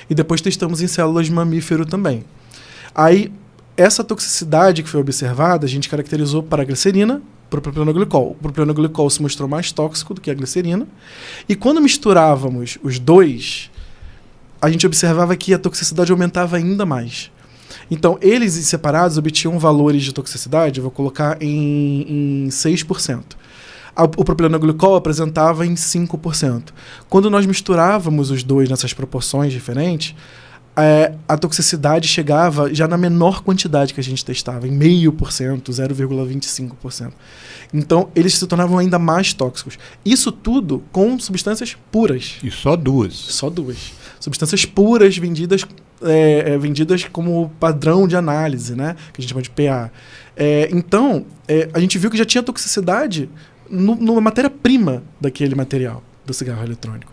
e depois testamos em células de mamífero também. Aí, essa toxicidade que foi observada, a gente caracterizou para a glicerina, para o propilenoglicol. O propilenoglicol se mostrou mais tóxico do que a glicerina, e quando misturávamos os dois, a gente observava que a toxicidade aumentava ainda mais. Então, eles separados obtinham valores de toxicidade, eu vou colocar em 6%. O propilenoglicol apresentava em 5%. Quando nós misturávamos os dois nessas proporções diferentes, a toxicidade chegava já na menor quantidade que a gente testava, em 0,5%, 0,25%. Então, eles se tornavam ainda mais tóxicos. Isso tudo com substâncias puras. E só 2? Só 2. Substâncias puras vendidas como padrão de análise, né? Que a gente chama de PA. Então, a gente viu que já tinha toxicidade numa matéria-prima daquele material, do cigarro eletrônico.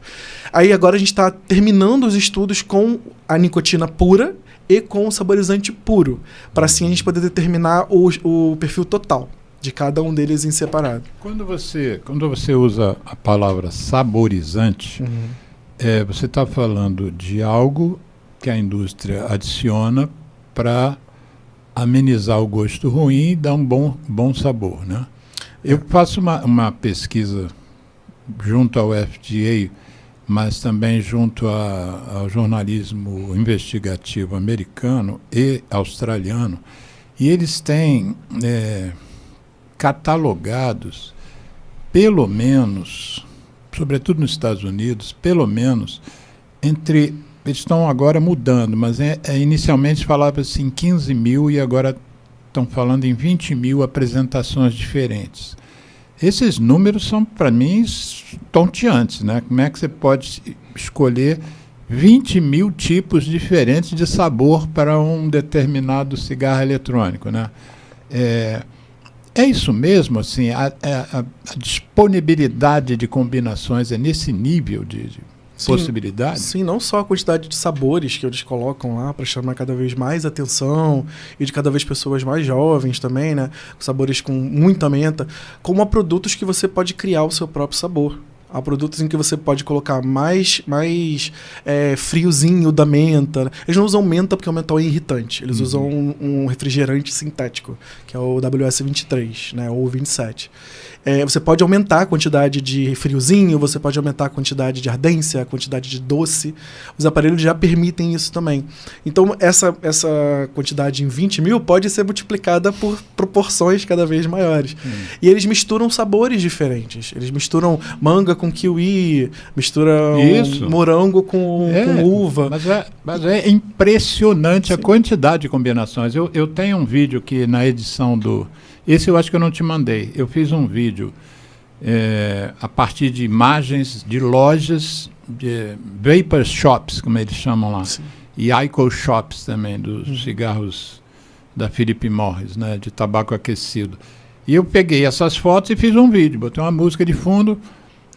Aí agora a gente está terminando os estudos com a nicotina pura e com o saborizante puro, para assim a gente poder determinar o perfil total de cada um deles em separado. Quando você usa a palavra saborizante, você está falando de algo que a indústria adiciona para amenizar o gosto ruim e dar um bom sabor, né? Eu faço uma pesquisa junto ao FDA, mas também junto ao jornalismo investigativo americano e australiano, e eles têm catalogados, pelo menos, sobretudo nos Estados Unidos, pelo menos, eles estão agora mudando, mas inicialmente falava assim 15 mil e agora estão falando em 20 mil apresentações diferentes. Esses números são, para mim, tonteantes, né? Como é que você pode escolher 20 mil tipos diferentes de sabor para um determinado cigarro eletrônico, né? É isso mesmo, assim, a disponibilidade de combinações é nesse nível de possibilidade? Sim, não só a quantidade de sabores que eles colocam lá para chamar cada vez mais atenção e de cada vez pessoas mais jovens também, né? Sabores com muita menta, como a produtos que você pode criar o seu próprio sabor. Há produtos em que você pode colocar mais friozinho da menta. Eles não usam menta porque o mentol é irritante. Eles usam um refrigerante sintético, que é o WS23, né, ou 27. Você pode aumentar a quantidade de friozinho, você pode aumentar a quantidade de ardência, a quantidade de doce. Os aparelhos já permitem isso também. Então, essa quantidade em 20 mil pode ser multiplicada por proporções cada vez maiores. E eles misturam sabores diferentes. Eles misturam manga com kiwi, misturam morango com uva. Mas é impressionante a quantidade de combinações. Eu tenho um vídeo que na edição do... Esse eu acho que eu não te mandei. Eu fiz um vídeo a partir de imagens de lojas, de vapor shops, como eles chamam lá. Sim. E IQOS shops também, dos cigarros da Philip Morris, né, de tabaco aquecido. E eu peguei essas fotos e fiz um vídeo, botei uma música de fundo.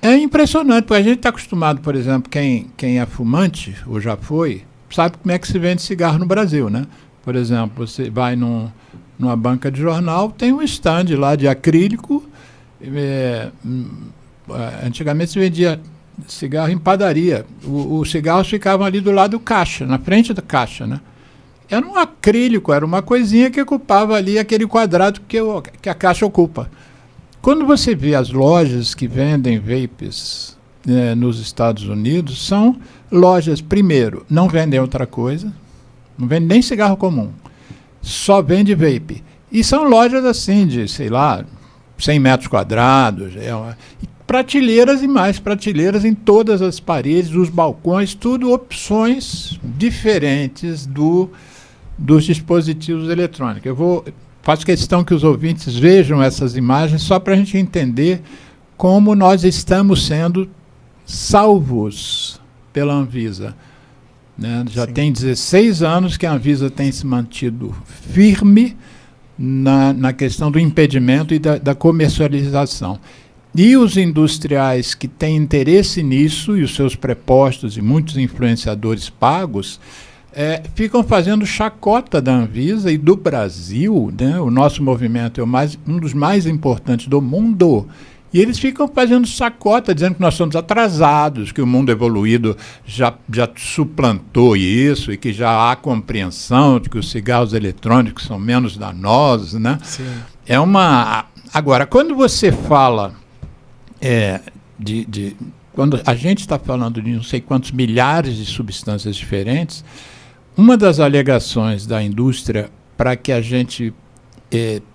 É impressionante, porque a gente está acostumado, por exemplo, quem é fumante, ou já foi, sabe como é que se vende cigarro no Brasil, né? Por exemplo, você vai numa banca de jornal, tem um stand lá de acrílico. Antigamente se vendia cigarro em padaria. Os cigarros ficavam ali do lado do caixa, na frente da caixa, né? Era um acrílico, era uma coisinha que ocupava ali aquele quadrado que a caixa ocupa. Quando você vê as lojas que vendem vapes nos Estados Unidos, são lojas, primeiro, não vendem outra coisa, não vendem nem cigarro comum, só vende vape. E são lojas assim de, sei lá, 100 metros quadrados, prateleiras e mais prateleiras em todas as paredes, os balcões, tudo opções diferentes dos dispositivos eletrônicos. Faço questão que os ouvintes vejam essas imagens só para a gente entender como nós estamos sendo salvos pela Anvisa. Né? Já tem 16 anos que a Anvisa tem se mantido firme na questão do impedimento e da comercialização. E os industriais que têm interesse nisso, e os seus prepostos e muitos influenciadores pagos, ficam fazendo chacota da Anvisa e do Brasil, né? O nosso movimento é um dos mais importantes do mundo, e eles ficam fazendo chacota, dizendo que nós somos atrasados, que o mundo evoluído já suplantou isso, e que já há compreensão de que os cigarros eletrônicos são menos danosos, né? Sim. Agora, quando você fala quando a gente está falando de não sei quantos milhares de substâncias diferentes, uma das alegações da indústria para que a gente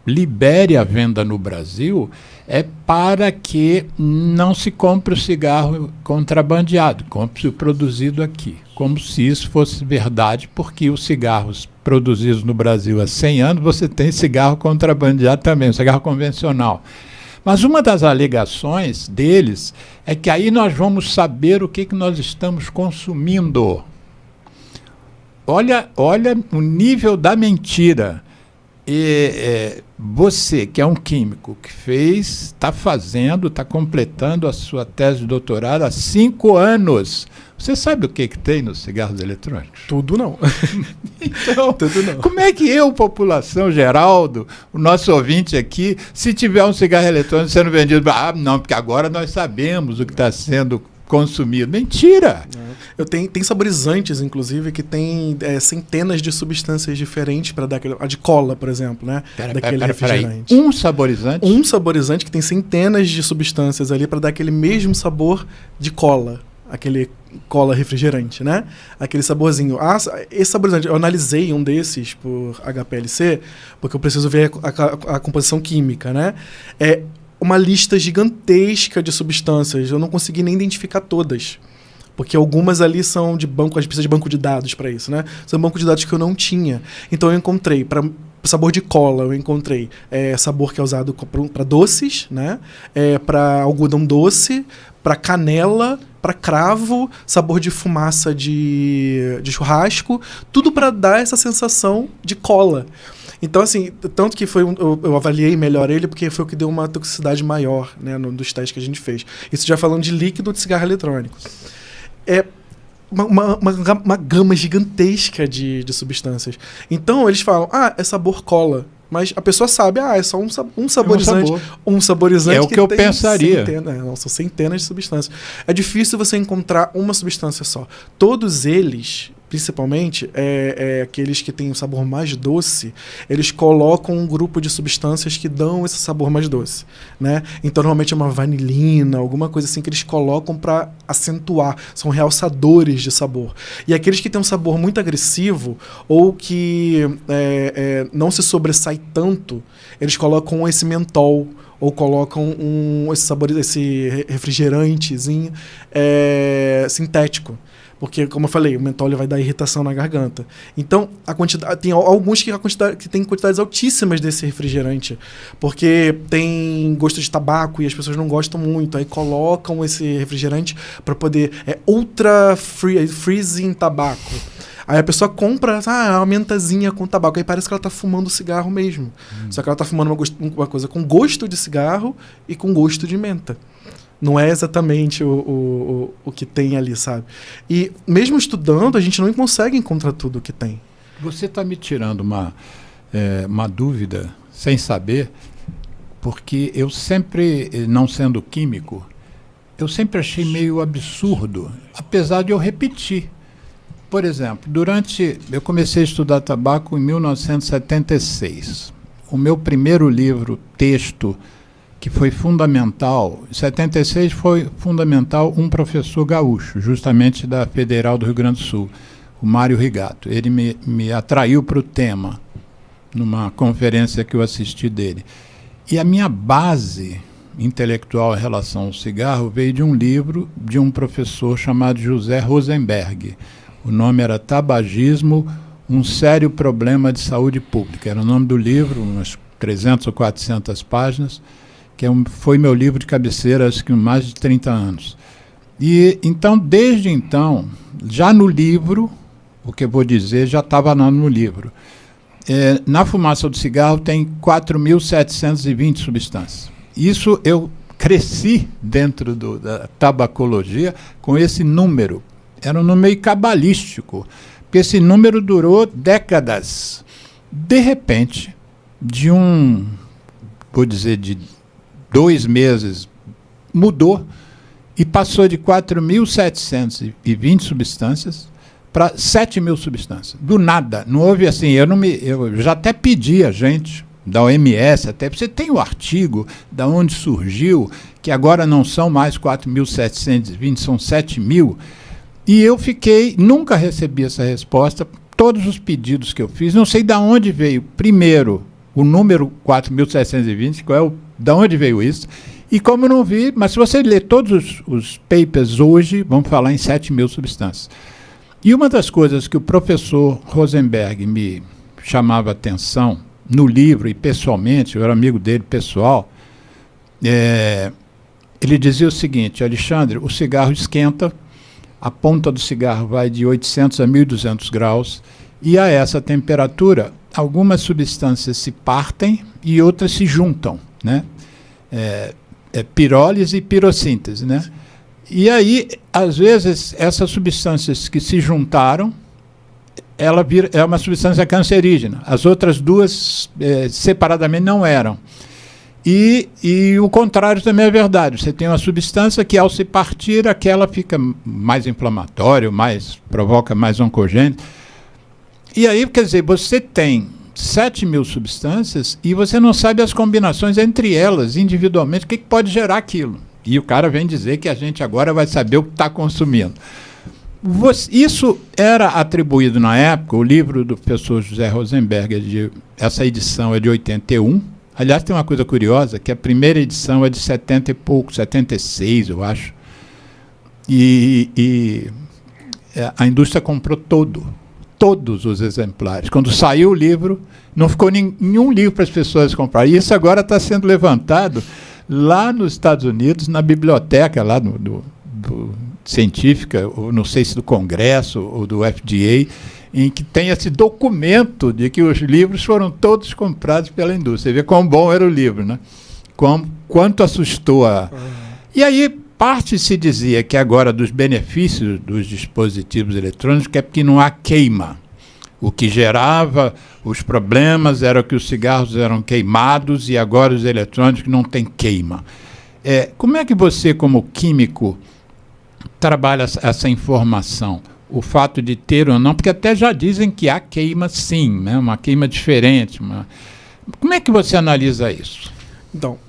libere a venda no Brasil é para que não se compre o cigarro contrabandeado, compre-se o produzido aqui. Como se isso fosse verdade, porque os cigarros produzidos no Brasil há 100 anos, você tem cigarro contrabandeado também, cigarro convencional. Mas uma das alegações deles é que aí nós vamos saber o que nós estamos consumindo. Olha o nível da mentira. Você, que é um químico, que está completando a sua tese de doutorado há 5 anos. Você sabe o que tem nos cigarros eletrônicos? Tudo não. Então, tudo não. Como é que população, Geraldo, o nosso ouvinte aqui, se tiver um cigarro eletrônico sendo vendido, não, porque agora nós sabemos o que está sendo consumido. Mentira! Tem saborizantes, inclusive, que tem centenas de substâncias diferentes para dar a de cola, por exemplo, né? Daquele refrigerante. Um saborizante? Um saborizante que tem centenas de substâncias ali para dar aquele mesmo sabor de cola. Aquele cola refrigerante, né? Aquele saborzinho. Esse saborizante, eu analisei um desses por HPLC, porque eu preciso ver a composição química, né? Uma lista gigantesca de substâncias. Eu não consegui nem identificar todas. Porque algumas ali são de banco, a gente precisa de banco de dados para isso, né? São banco de dados que eu não tinha. Então eu encontrei, para sabor de cola, eu encontrei sabor que é usado para doces, né? Para algodão doce, para canela, para cravo, sabor de fumaça de churrasco, tudo para dar essa sensação de cola. Então, assim, tanto que eu avaliei melhor ele, porque foi o que deu uma toxicidade maior, né, dos testes que a gente fez. Isso já falando de líquido de cigarro eletrônico. Uma gama gigantesca de substâncias. Então, eles falam, é sabor cola. Mas a pessoa sabe, é só um saborizante. Um saborizante é o que eu pensaria. São centenas de substâncias. É difícil você encontrar uma substância só. Todos eles, principalmente, aqueles que têm um sabor mais doce, eles colocam um grupo de substâncias que dão esse sabor mais doce, né? Então, normalmente é uma vanilina, alguma coisa assim que eles colocam para acentuar, são realçadores de sabor. E aqueles que têm um sabor muito agressivo ou que não se sobressai tanto, eles colocam esse mentol ou colocam esse refrigerantezinho sintético. Porque, como eu falei, o mentol vai dar irritação na garganta. Então, tem alguns que tem quantidades altíssimas desse refrigerante, porque tem gosto de tabaco e as pessoas não gostam muito. Aí colocam esse refrigerante para poder... ultra freezing tabaco. Aí a pessoa compra uma mentazinha com tabaco. Aí parece que ela tá fumando cigarro mesmo. Só que ela tá fumando uma coisa com gosto de cigarro e com gosto de menta. Não é exatamente o que tem ali, sabe? E mesmo estudando, a gente não consegue encontrar tudo o que tem. Você está me tirando uma dúvida, sem saber, porque eu sempre, não sendo químico, eu sempre achei meio absurdo, apesar de eu repetir. Por exemplo, eu comecei a estudar tabaco em 1976. O meu primeiro livro, texto, que foi fundamental, em 76 foi fundamental um professor gaúcho, justamente da Federal do Rio Grande do Sul, o Mário Rigato. Ele me atraiu para o tema, numa conferência que eu assisti dele. E a minha base intelectual em relação ao cigarro veio de um livro de um professor chamado José Rosenberg. O nome era Tabagismo, um sério problema de saúde pública. Era o nome do livro, umas 300 ou 400 páginas, que foi meu livro de cabeceira, acho que mais de 30 anos. E então, desde então, já no livro, o que eu vou dizer já estava no livro. Na fumaça do cigarro tem 4.720 substâncias. Isso eu cresci dentro da tabacologia com esse número. Era um número meio cabalístico, porque esse número durou décadas. De repente, vou dizer, de 2 meses, mudou e passou de 4.720 substâncias para 7.000 substâncias. Do nada. Não houve assim, eu já até pedi a gente da OMS, até você tem o artigo da onde surgiu, que agora não são mais 4.720, são 7.000. E eu nunca recebi essa resposta. Todos os pedidos que eu fiz, não sei de onde veio. Primeiro, o número 4.720, da onde veio isso? E como eu não vi, mas se você ler todos os papers hoje, vamos falar em 7.000 substâncias. E uma das coisas que o professor Rosenberg me chamava a atenção no livro e pessoalmente, eu era amigo dele pessoal, ele dizia o seguinte: Alexandre, o cigarro esquenta, a ponta do cigarro vai de 800 a 1.200 graus, e a essa temperatura, algumas substâncias se partem e outras se juntam, né? Pirólise e pirossíntese, né? E aí, às vezes, essas substâncias que se juntaram, ela é uma substância cancerígena. As outras duas, separadamente, não eram. E o contrário também é verdade. Você tem uma substância que, ao se partir, aquela fica mais inflamatória, provoca mais oncogênese. E aí, quer dizer, você tem 7.000 substâncias e você não sabe as combinações entre elas, individualmente, o que pode gerar aquilo. E o cara vem dizer que a gente agora vai saber o que está consumindo. Isso era atribuído na época, o livro do professor José Rosenberg, essa edição é de 81. Aliás, tem uma coisa curiosa, que a primeira edição é de 70 e pouco, 76, eu acho. E a indústria comprou todos os exemplares. Quando saiu o livro, não ficou nenhum livro para as pessoas comprarem. E isso agora está sendo levantado lá nos Estados Unidos, na biblioteca lá do científica, ou não sei se do Congresso ou do FDA, em que tem esse documento de que os livros foram todos comprados pela indústria. Você vê quão bom era o livro, né? Quanto assustou a... E aí, parte se dizia que agora dos benefícios dos dispositivos eletrônicos é porque não há queima. O que gerava os problemas era que os cigarros eram queimados e agora os eletrônicos não têm queima. Como é que você, como químico, trabalha essa informação? O fato de ter ou não, porque até já dizem que há queima sim, né? Uma queima diferente. Como é que você analisa isso? Então,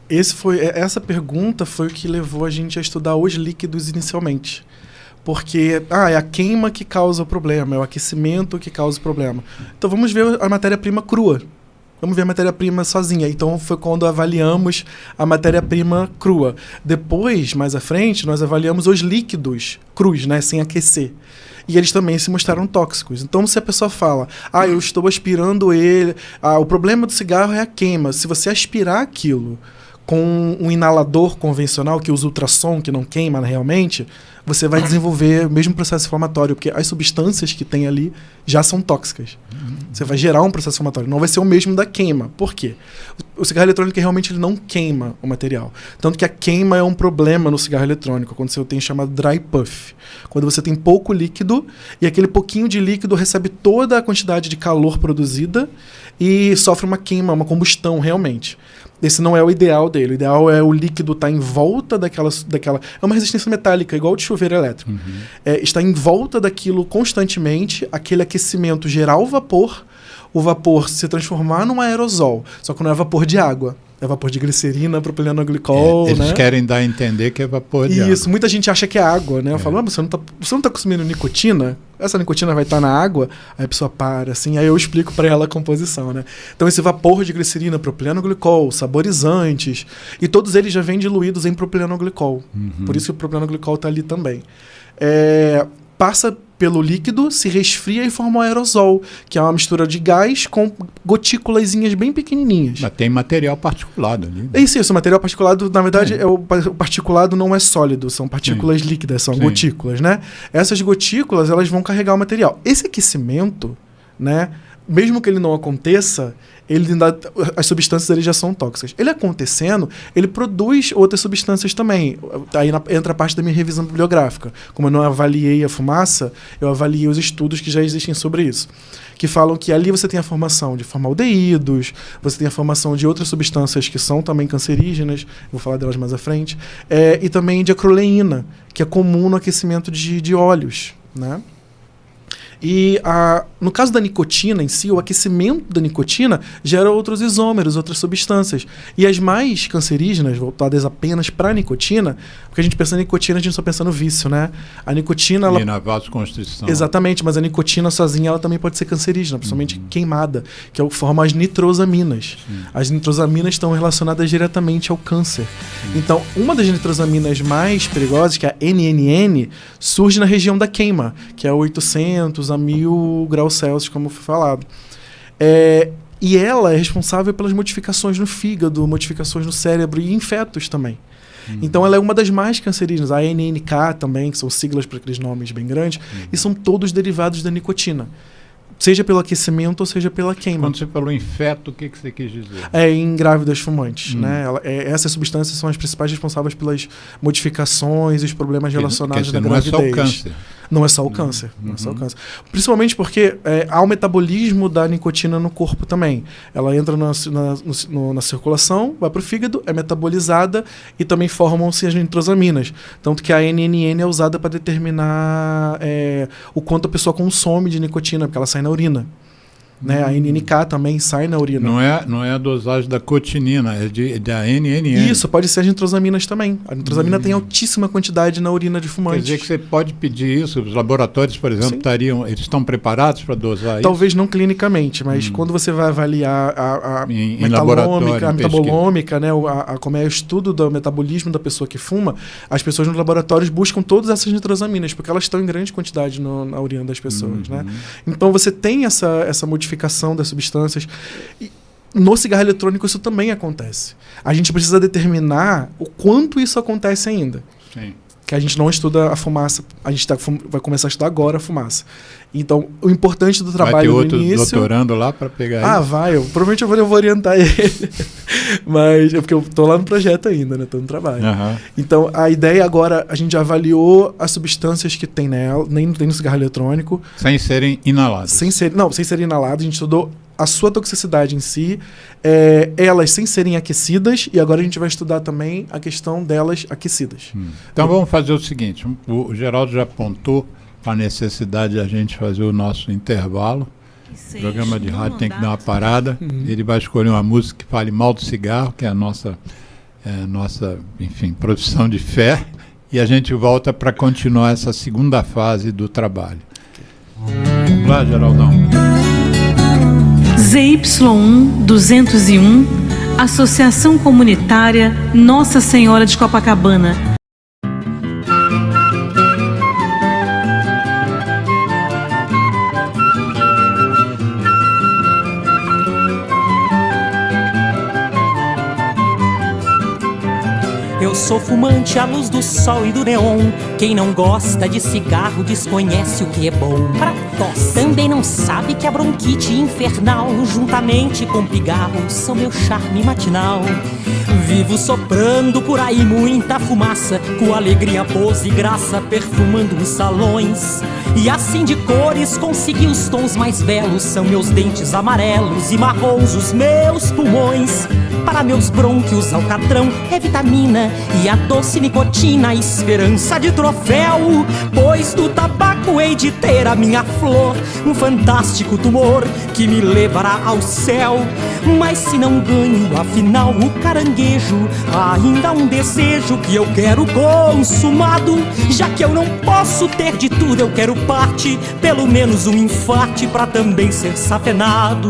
essa pergunta foi o que levou a gente a estudar os líquidos inicialmente. Porque é a queima que causa o problema, é o aquecimento que causa o problema. Então vamos ver a matéria-prima crua. Vamos ver a matéria-prima sozinha. Então foi quando avaliamos a matéria-prima crua. Depois, mais à frente, nós avaliamos os líquidos crus, né, sem aquecer. E eles também se mostraram tóxicos. Então, se a pessoa fala, eu estou aspirando ele, o problema do cigarro é a queima. Se você aspirar aquilo com um inalador convencional que usa ultrassom, que não queima realmente, você vai desenvolver o mesmo processo inflamatório, porque as substâncias que tem ali já são tóxicas. Você vai gerar um processo inflamatório. Não vai ser o mesmo da queima. Por quê? O cigarro eletrônico realmente ele não queima o material. Tanto que a queima é um problema no cigarro eletrônico, quando você tem o chamado dry puff. Quando você tem pouco líquido e aquele pouquinho de líquido recebe toda a quantidade de calor produzida e sofre uma queima, uma combustão realmente. Esse não é o ideal dele. O ideal é o líquido estar em volta daquela... É uma resistência metálica, igual de chuveiro elétrico. Está em volta daquilo constantemente, aquele aquecimento gerar o vapor se transformar num aerosol. Só que não é vapor de água. É vapor de glicerina, propilenoglicol, eles querem dar a entender que é vapor de água. Isso, muita gente acha que é água, né? Eu falo, você não tá consumindo nicotina? Essa nicotina vai estar na água? Aí a pessoa para, assim, aí eu explico para ela a composição, né? Então esse vapor de glicerina, propilenoglicol, saborizantes, e todos eles já vêm diluídos em propilenoglicol. Por isso que o propilenoglicol tá ali também. Passa pelo líquido, se resfria e forma um aerosol, que é uma mistura de gás com gotículazinhas bem pequenininhas. Mas tem material particulado ali. É isso, o material particulado, na verdade, o particulado não é sólido, são partículas líquidas, são gotículas, né? Essas gotículas, elas vão carregar o material. Esse aquecimento, né, mesmo que ele não aconteça, as substâncias ali já são tóxicas. Ele acontecendo, ele produz outras substâncias também. Aí entra a parte da minha revisão bibliográfica. Como eu não avaliei a fumaça, eu avaliei os estudos que já existem sobre isso. Que falam que ali você tem a formação de formaldeídos, você tem a formação de outras substâncias que são também cancerígenas, vou falar delas mais à frente, e também de acroleína, que é comum no aquecimento de óleos, né? E no caso da nicotina em si, o aquecimento da nicotina gera outros isômeros, outras substâncias. E as mais cancerígenas, voltadas apenas para a nicotina, porque a gente pensa em nicotina, a gente só pensa no vício, né? A nicotina... E na vasoconstrição. Exatamente, mas a nicotina sozinha ela também pode ser cancerígena, principalmente queimada, que é o que forma as nitrosaminas. As nitrosaminas estão relacionadas diretamente ao câncer. Então, uma das nitrosaminas mais perigosas, que é a NNN, surge na região da queima, que é 800 a 1000 graus Celsius, como foi falado. E ela é responsável pelas modificações no fígado, modificações no cérebro e em fetos também. Então ela é uma das mais cancerígenas. A NNK também, que são siglas para aqueles nomes bem grandes, e são todos derivados da nicotina. Seja pelo aquecimento ou seja pela queima. Quando você falou em feto, o que você quis dizer? Em grávidas fumantes. Né? Essas substâncias são as principais responsáveis pelas modificações e os problemas relacionados à gravidez. Não é só o câncer. Não é só o câncer. Não é só o câncer. Principalmente porque há o metabolismo da nicotina no corpo também. Ela entra na circulação, vai para o fígado, é metabolizada e também formam-se as nitrosaminas. Tanto que a NNN é usada para determinar o quanto a pessoa consome de nicotina, porque ela sai na urina. Né? A NNK também sai na urina. Não é a dosagem da cotinina, é da NNN. Isso, pode ser as nitrosaminas também. A nitrosamina tem altíssima quantidade na urina de fumantes. Quer dizer que você pode pedir isso, os laboratórios, por exemplo, eles estão preparados para dosar isso? Talvez não clinicamente, mas quando você vai avaliar a metabolômica, né, como é o estudo do metabolismo da pessoa que fuma, as pessoas nos laboratórios buscam todas essas nitrosaminas, porque elas estão em grande quantidade na urina das pessoas. Né? Então você tem essa modificação das substâncias. E no cigarro eletrônico isso também acontece. A gente precisa determinar o quanto isso acontece ainda. Sim. que a gente não estuda a fumaça, a gente vai começar a estudar agora a fumaça. Então, o importante do trabalho vai ter outro no início... doutorando lá para pegar isso? Vai. Provavelmente eu vou orientar ele. Mas é porque eu tô lá no projeto ainda, né? Tô no trabalho. Uhum. Então, a ideia agora, a gente já avaliou as substâncias que tem nela, nem tem no cigarro eletrônico. Sem serem inaladas. Sem serem inaladas. A gente estudou a sua toxicidade em si, elas sem serem aquecidas, e agora a gente vai estudar também a questão delas aquecidas. Então vamos fazer o seguinte, o Geraldo já apontou a necessidade de a gente fazer o nosso intervalo. O programa de rádio tem que dar uma parada. Ele vai escolher uma música que fale mal do cigarro, que é a nossa, enfim, profissão de fé, e a gente volta para continuar essa segunda fase do trabalho. Vamos lá, Geraldão. ZY1 201, Associação Comunitária Nossa Senhora de Copacabana. Eu sou fumante à luz do sol e do neon. Quem não gosta de cigarro desconhece o que é bom. Pra tosse também não sabe que a bronquite infernal, juntamente com pigarro, são meu charme matinal. Vivo soprando por aí muita fumaça, com alegria, pose e graça, perfumando os salões. E assim de cores consegui os tons mais belos. São meus dentes amarelos e marrons os meus pulmões. Para meus brônquios alcatrão é vitamina e a doce nicotina, esperança de troféu. Pois do tabaco hei de ter a minha flor, um fantástico tumor que me levará ao céu. Mas se não ganho afinal o caranguejo, ainda há um desejo que eu quero consumado. Já que eu não posso ter de tudo, eu quero parte, pelo menos um infarte pra também ser safenado.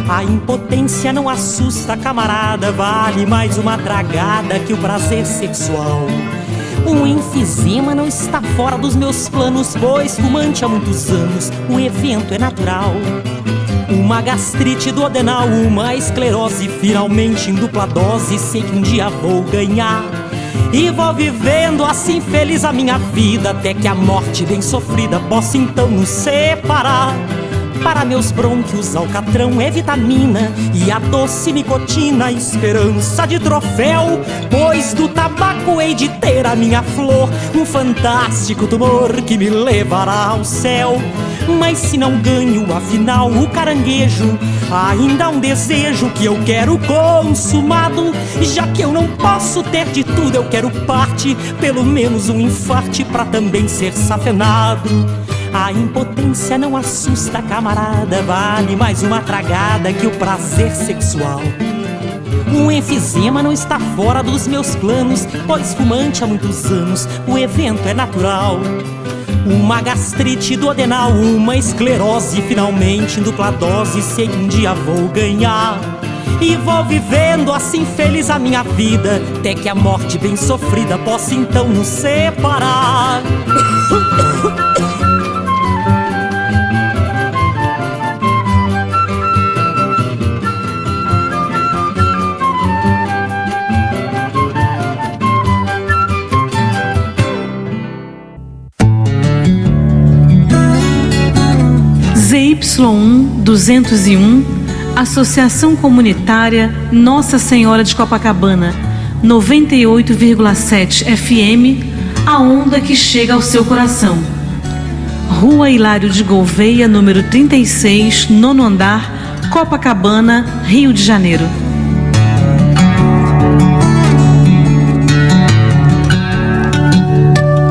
A impotência não assusta, camarada, vale mais uma tragada que o prazer sexual. Um enfisema não está fora dos meus planos, pois fumante há muitos anos, o evento é natural. Uma gastrite duodenal, uma esclerose, finalmente em dupla dose, sei que um dia vou ganhar. E vou vivendo assim feliz a minha vida, até que a morte bem sofrida possa então nos separar. Para meus brônquios alcatrão é vitamina e a doce nicotina, esperança de troféu. Pois do tabaco hei de ter a minha flor, um fantástico tumor que me levará ao céu. Mas se não ganho afinal o caranguejo, ainda há um desejo que eu quero consumado. Já que eu não posso ter de tudo, eu quero parte, pelo menos um infarte pra também ser safenado. A impotência não assusta, camarada, vale mais uma tragada que o prazer sexual. Um enfisema não está fora dos meus planos, pois fumante há muitos anos, o evento é natural. Uma gastrite duodenal, uma esclerose, finalmente em dupla dose, sei que um dia vou ganhar. E vou vivendo assim feliz a minha vida, até que a morte bem sofrida possa então nos separar. ZY1 201, Associação Comunitária Nossa Senhora de Copacabana, 98,7 FM, a onda que chega ao seu coração. Rua Hilário de Gouveia, número 36, nono andar, Copacabana, Rio de Janeiro.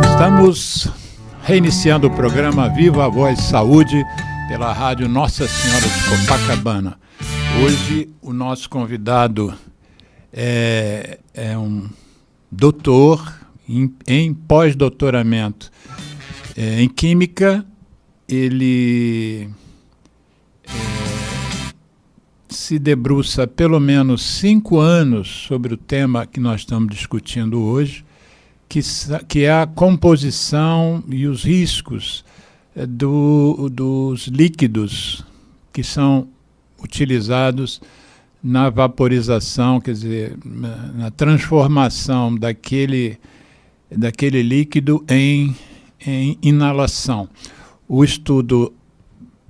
Estamos reiniciando o programa Viva a Voz Saúde pela rádio Nossa Senhora de Copacabana. Hoje o nosso convidado é um doutor em pós-doutoramento em Química. Ele se debruça pelo menos 5 anos sobre o tema que nós estamos discutindo hoje, que é a composição e os riscos dos líquidos que são utilizados na vaporização, quer dizer, na transformação daquele daquele líquido em inalação. O estudo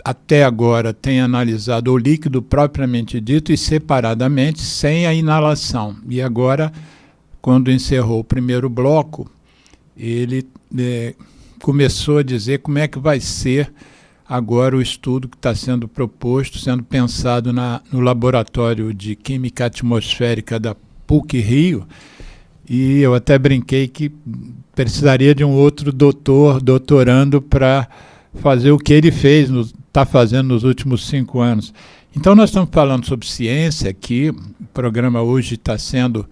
até agora tem analisado o líquido propriamente dito e separadamente, sem a inalação. E agora, quando encerrou o primeiro bloco, ele começou a dizer como é que vai ser agora o estudo que está sendo proposto, sendo pensado no Laboratório de Química Atmosférica da PUC-Rio, e eu até brinquei que precisaria de um outro doutorando para fazer o que ele fez, está fazendo nos últimos 5 anos. Então nós estamos falando sobre ciência aqui, o programa hoje está sendo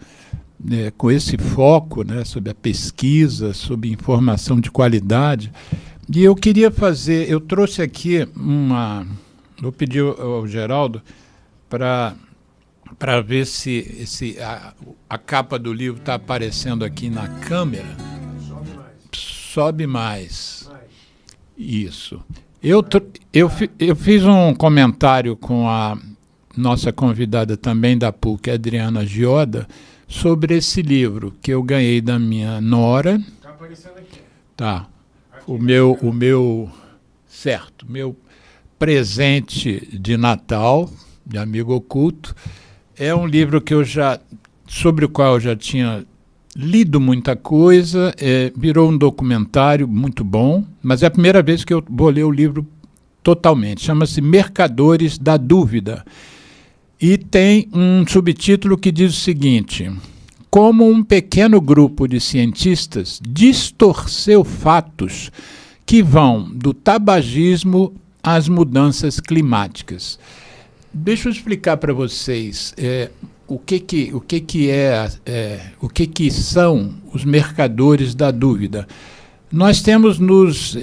com esse foco, né, sobre a pesquisa, sobre informação de qualidade. E eu queria eu trouxe aqui vou pedir ao Geraldo para ver se a capa do livro está aparecendo aqui na câmera. Sobe mais. Isso. Eu fiz um comentário com a nossa convidada também da PUC, Adriana Gioda, sobre esse livro que eu ganhei da minha nora. Está aparecendo aqui. Tá. O meu presente de Natal, de amigo oculto, é um livro que sobre o qual eu já tinha lido muita coisa, virou um documentário muito bom, mas é a primeira vez que eu vou ler o livro totalmente. Chama-se Mercadores da Dúvida. E tem um subtítulo que diz o seguinte: como um pequeno grupo de cientistas distorceu fatos que vão do tabagismo às mudanças climáticas. Deixa eu explicar para vocês o que são os mercadores da dúvida. Nós temos nos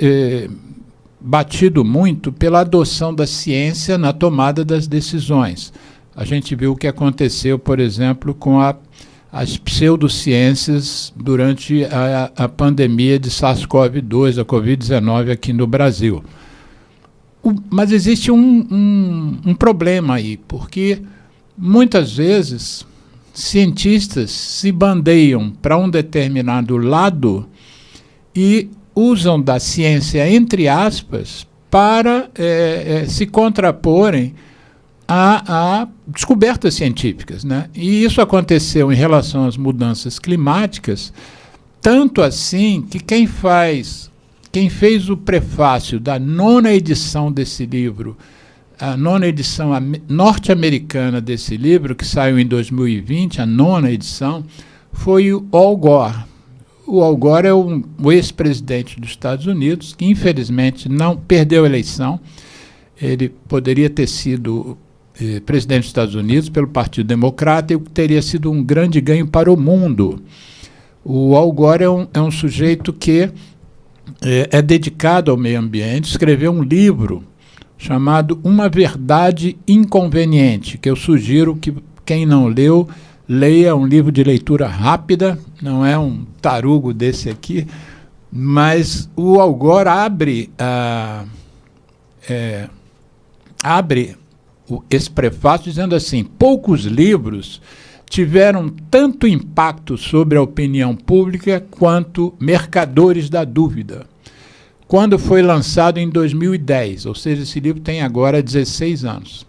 batido muito pela adoção da ciência na tomada das decisões. A gente viu o que aconteceu, por exemplo, com as pseudociências durante a pandemia de SARS-CoV-2, a Covid-19 aqui no Brasil. Mas existe um problema aí, porque muitas vezes cientistas se bandeiam para um determinado lado e usam da ciência, entre aspas, para se contraporem a descobertas científicas, né? E isso aconteceu em relação às mudanças climáticas, tanto assim que quem fez o prefácio da 9ª edição desse livro, a 9ª edição norte-americana desse livro, que saiu em 2020, a 9ª edição, foi o Al Gore. O Al Gore é o ex-presidente dos Estados Unidos, que infelizmente não perdeu a eleição. Ele poderia ter sido presidente dos Estados Unidos pelo Partido Democrata, e teria sido um grande ganho para o mundo. O Al Gore é um sujeito que é dedicado ao meio ambiente, escreveu um livro chamado Uma Verdade Inconveniente, que eu sugiro que quem não leu, leia. Um livro de leitura rápida, não é um tarugo desse aqui, mas o Al Gore abre esse prefácio dizendo assim: poucos livros tiveram tanto impacto sobre a opinião pública quanto Mercadores da Dúvida, quando foi lançado em 2010, ou seja, esse livro tem agora 16 anos.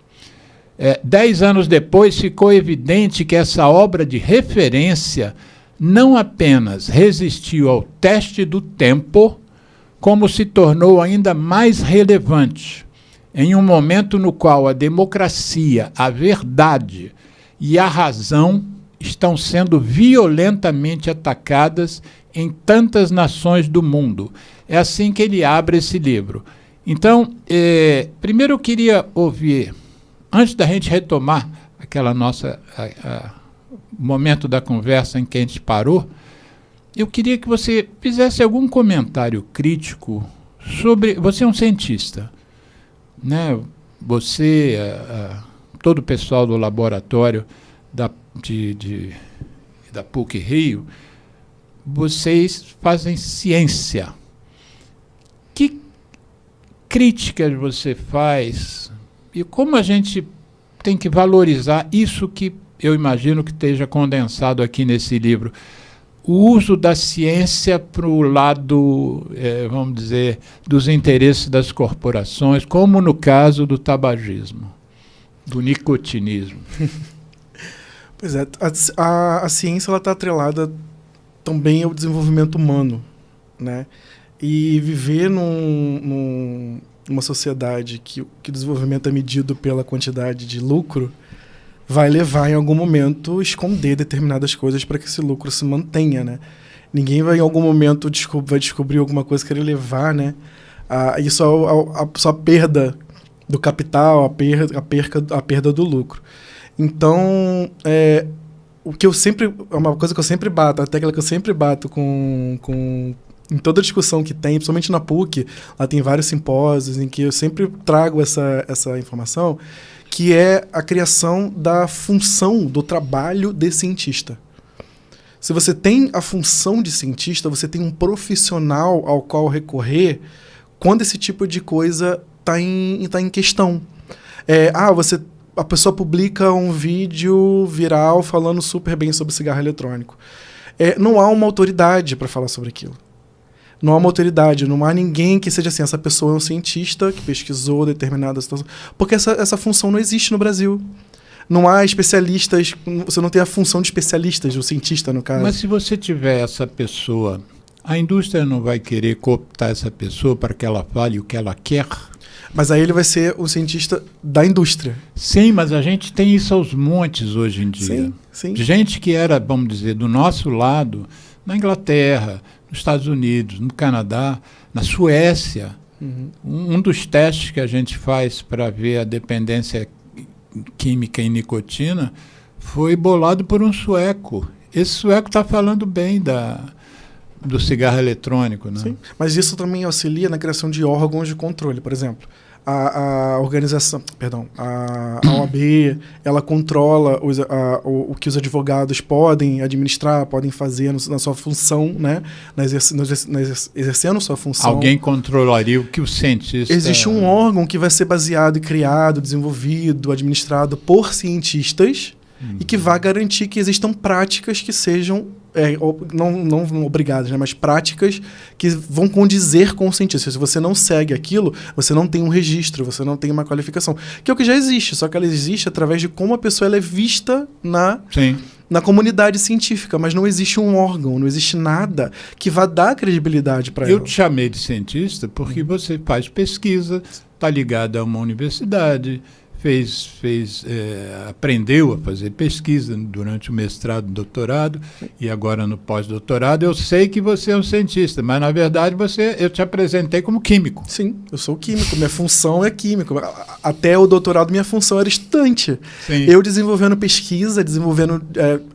10 anos depois, ficou evidente que essa obra de referência não apenas resistiu ao teste do tempo, como se tornou ainda mais relevante, em um momento no qual a democracia, a verdade e a razão estão sendo violentamente atacadas em tantas nações do mundo. É assim que ele abre esse livro. Então, primeiro eu queria ouvir, antes da gente retomar aquela nossa momento da conversa em que a gente parou, eu queria que você fizesse algum comentário crítico sobre... Você é um cientista, né? Você, todo o pessoal do laboratório da PUC-Rio, vocês fazem ciência. Que críticas você faz e como a gente tem que valorizar isso que eu imagino que esteja condensado aqui nesse livro? o uso da ciência para o lado, vamos dizer, dos interesses das corporações, como no caso do tabagismo, do nicotinismo. Pois é, a ciência está atrelada também ao desenvolvimento humano, né? E viver numa sociedade que o desenvolvimento é medido pela quantidade de lucro vai levar em algum momento a esconder determinadas coisas para que esse lucro se mantenha, né? Ninguém vai em algum momento vai descobrir alguma coisa que querer levar, né? Isso a perda do capital, a perda do lucro. Então, uma coisa que eu sempre bato, a tecla que eu sempre bato em toda discussão que tem, principalmente na PUC, lá tem vários simpósios em que eu sempre trago essa informação, que é a criação da função do trabalho de cientista. Se você tem a função de cientista, você tem um profissional ao qual recorrer quando esse tipo de coisa está em questão. A pessoa publica um vídeo viral falando super bem sobre cigarro eletrônico. Não há uma autoridade para falar sobre aquilo. Não há uma autoridade, não há ninguém que seja assim, essa pessoa é um cientista que pesquisou determinada situação. Porque essa função não existe no Brasil. Não há especialistas, você não tem a função de especialistas, o cientista, no caso. Mas se você tiver essa pessoa, a indústria não vai querer cooptar essa pessoa para que ela fale o que ela quer? Mas aí ele vai ser o cientista da indústria. Sim, mas a gente tem isso aos montes hoje em dia. Sim, sim. Gente que era, vamos dizer, do nosso lado, na Inglaterra, nos Estados Unidos, no Canadá, na Suécia. Uhum. Um dos testes que a gente faz para ver a dependência química em nicotina foi bolado por um sueco. Esse sueco está falando bem do cigarro eletrônico, né? Sim, mas isso também auxilia na criação de órgãos de controle. Por exemplo, a organização, a OAB, ela controla o que os advogados podem administrar, podem fazer na sua função, né? Exercendo sua função. Alguém controlaria o que o cientista... Existe um órgão que vai ser baseado e criado, desenvolvido, administrado por cientistas e que vai garantir que existam práticas que sejam não obrigadas, né, mas práticas que vão condizer com o cientista. Se você não segue aquilo, você não tem um registro, você não tem uma qualificação. Que é o que já existe, só que ela existe através de como a pessoa ela é vista na comunidade científica, mas não existe um órgão, não existe nada que vá dar credibilidade para ela. Eu te chamei de cientista porque você faz pesquisa, está ligado a uma universidade, aprendeu a fazer pesquisa durante o mestrado, doutorado e agora no pós-doutorado. Eu sei que você é um cientista, mas na verdade eu te apresentei como químico. Sim, eu sou químico, minha função é químico. Até o doutorado minha função era estudante. Sim. Eu desenvolvendo pesquisa,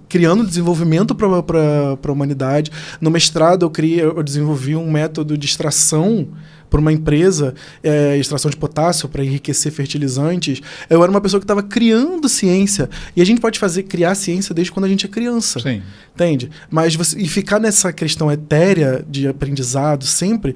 criando desenvolvimento para a humanidade. No mestrado eu desenvolvi um método de extração para uma empresa, extração de potássio para enriquecer fertilizantes. Eu era uma pessoa que estava criando ciência. E a gente pode criar ciência desde quando a gente é criança. Sim. Entende? Mas ficar nessa questão etérea de aprendizado sempre,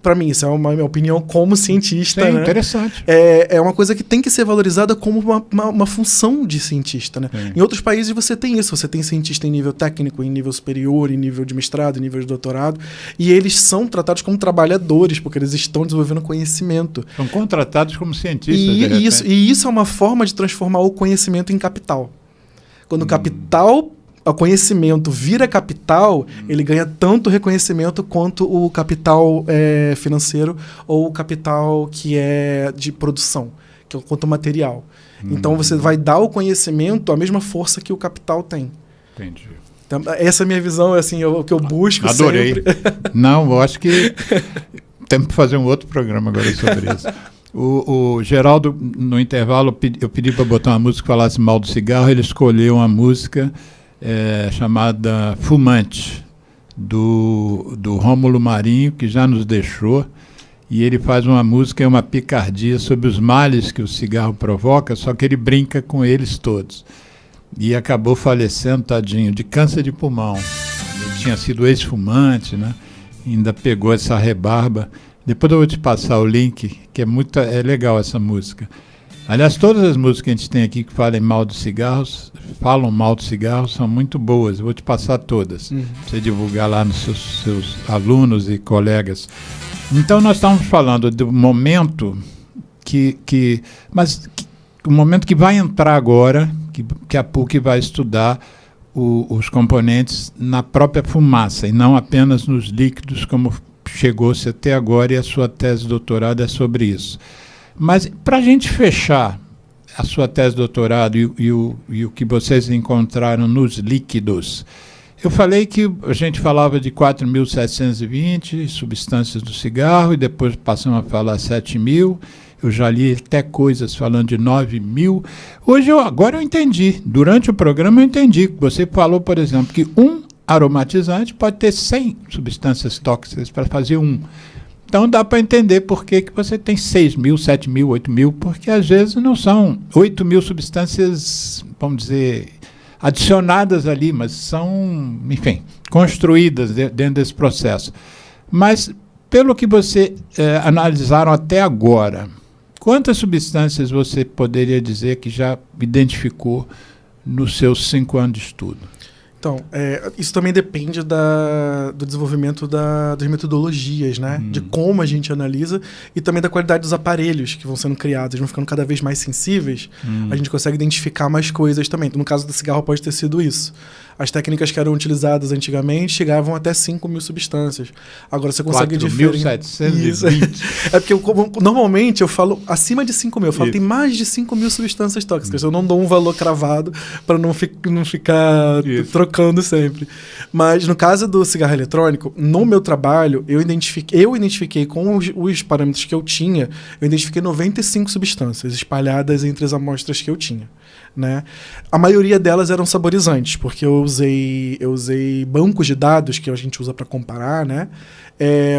para mim, isso é uma minha opinião como cientista. Sim, né? Interessante. É uma coisa que tem que ser valorizada como uma função de cientista. Né? Em outros países você tem isso. Você tem cientista em nível técnico, em nível superior, em nível de mestrado, em nível de doutorado. E eles são tratados como trabalhadores, porque eles estão desenvolvendo conhecimento. São contratados como cientistas. E isso é uma forma de transformar o conhecimento em capital. Quando o conhecimento vira capital, ele ganha tanto reconhecimento quanto o capital financeiro ou o capital que é de produção, quanto o material. Então você vai dar ao conhecimento a mesma força que o capital tem. Entendi. Então, essa é a minha visão, assim, o que eu busco. Adorei. Sempre. Não, eu acho que temos que fazer um outro programa agora sobre isso. O Geraldo, no intervalo, eu pedi para botar uma música que falasse mal do cigarro, ele escolheu uma música chamada Fumante, do Rômulo Marinho, que já nos deixou, e ele faz uma música, uma picardia sobre os males que o cigarro provoca, só que ele brinca com eles todos. E acabou falecendo, tadinho, de câncer de pulmão. Ele tinha sido ex-fumante, né? Ainda pegou essa rebarba. Depois eu vou te passar o link, que é legal essa música. Aliás, todas as músicas que a gente tem aqui que falam mal de cigarros, são muito boas. Eu vou te passar todas, para você divulgar lá nos seus alunos e colegas. Então, nós estamos falando do momento o momento que vai entrar agora, que a PUC vai estudar os componentes na própria fumaça, e não apenas nos líquidos, como chegou-se até agora, e a sua tese de doutorado é sobre isso. Mas, para a gente fechar a sua tese de doutorado e o que vocês encontraram nos líquidos, eu falei que a gente falava de 4.720 substâncias do cigarro, e depois passamos a falar 7.000, eu já li até coisas falando de 9.000. Agora eu entendi, durante o programa eu entendi, que você falou, por exemplo, que um aromatizante pode ter 100 substâncias tóxicas para fazer um. Então dá para entender por que você tem 6.000, 7.000, 8.000, porque às vezes não são 8.000 substâncias, vamos dizer, adicionadas ali, mas são, enfim, construídas dentro desse processo. Mas, pelo que você analisaram até agora, quantas substâncias você poderia dizer que já identificou nos seus 5 anos de estudo? Então, isso também depende do desenvolvimento das metodologias, né? De como a gente analisa e também da qualidade dos aparelhos que vão sendo criados. Eles vão ficando cada vez mais sensíveis, a gente consegue identificar mais coisas também. Então, no caso do cigarro pode ter sido isso. As técnicas que eram utilizadas antigamente chegavam até 5.000 substâncias. Agora você consegue diferenciar. 4.720. É porque normalmente eu falo acima de 5.000. Eu falo tem mais de 5.000 substâncias tóxicas. Eu não dou um valor cravado para não ficar trocando sempre. Mas no caso do cigarro eletrônico, no meu trabalho, eu identifiquei com os parâmetros que eu tinha, eu identifiquei 95 substâncias espalhadas entre as amostras que eu tinha. Né? A maioria delas eram saborizantes, porque eu usei bancos de dados que a gente usa para comparar, né?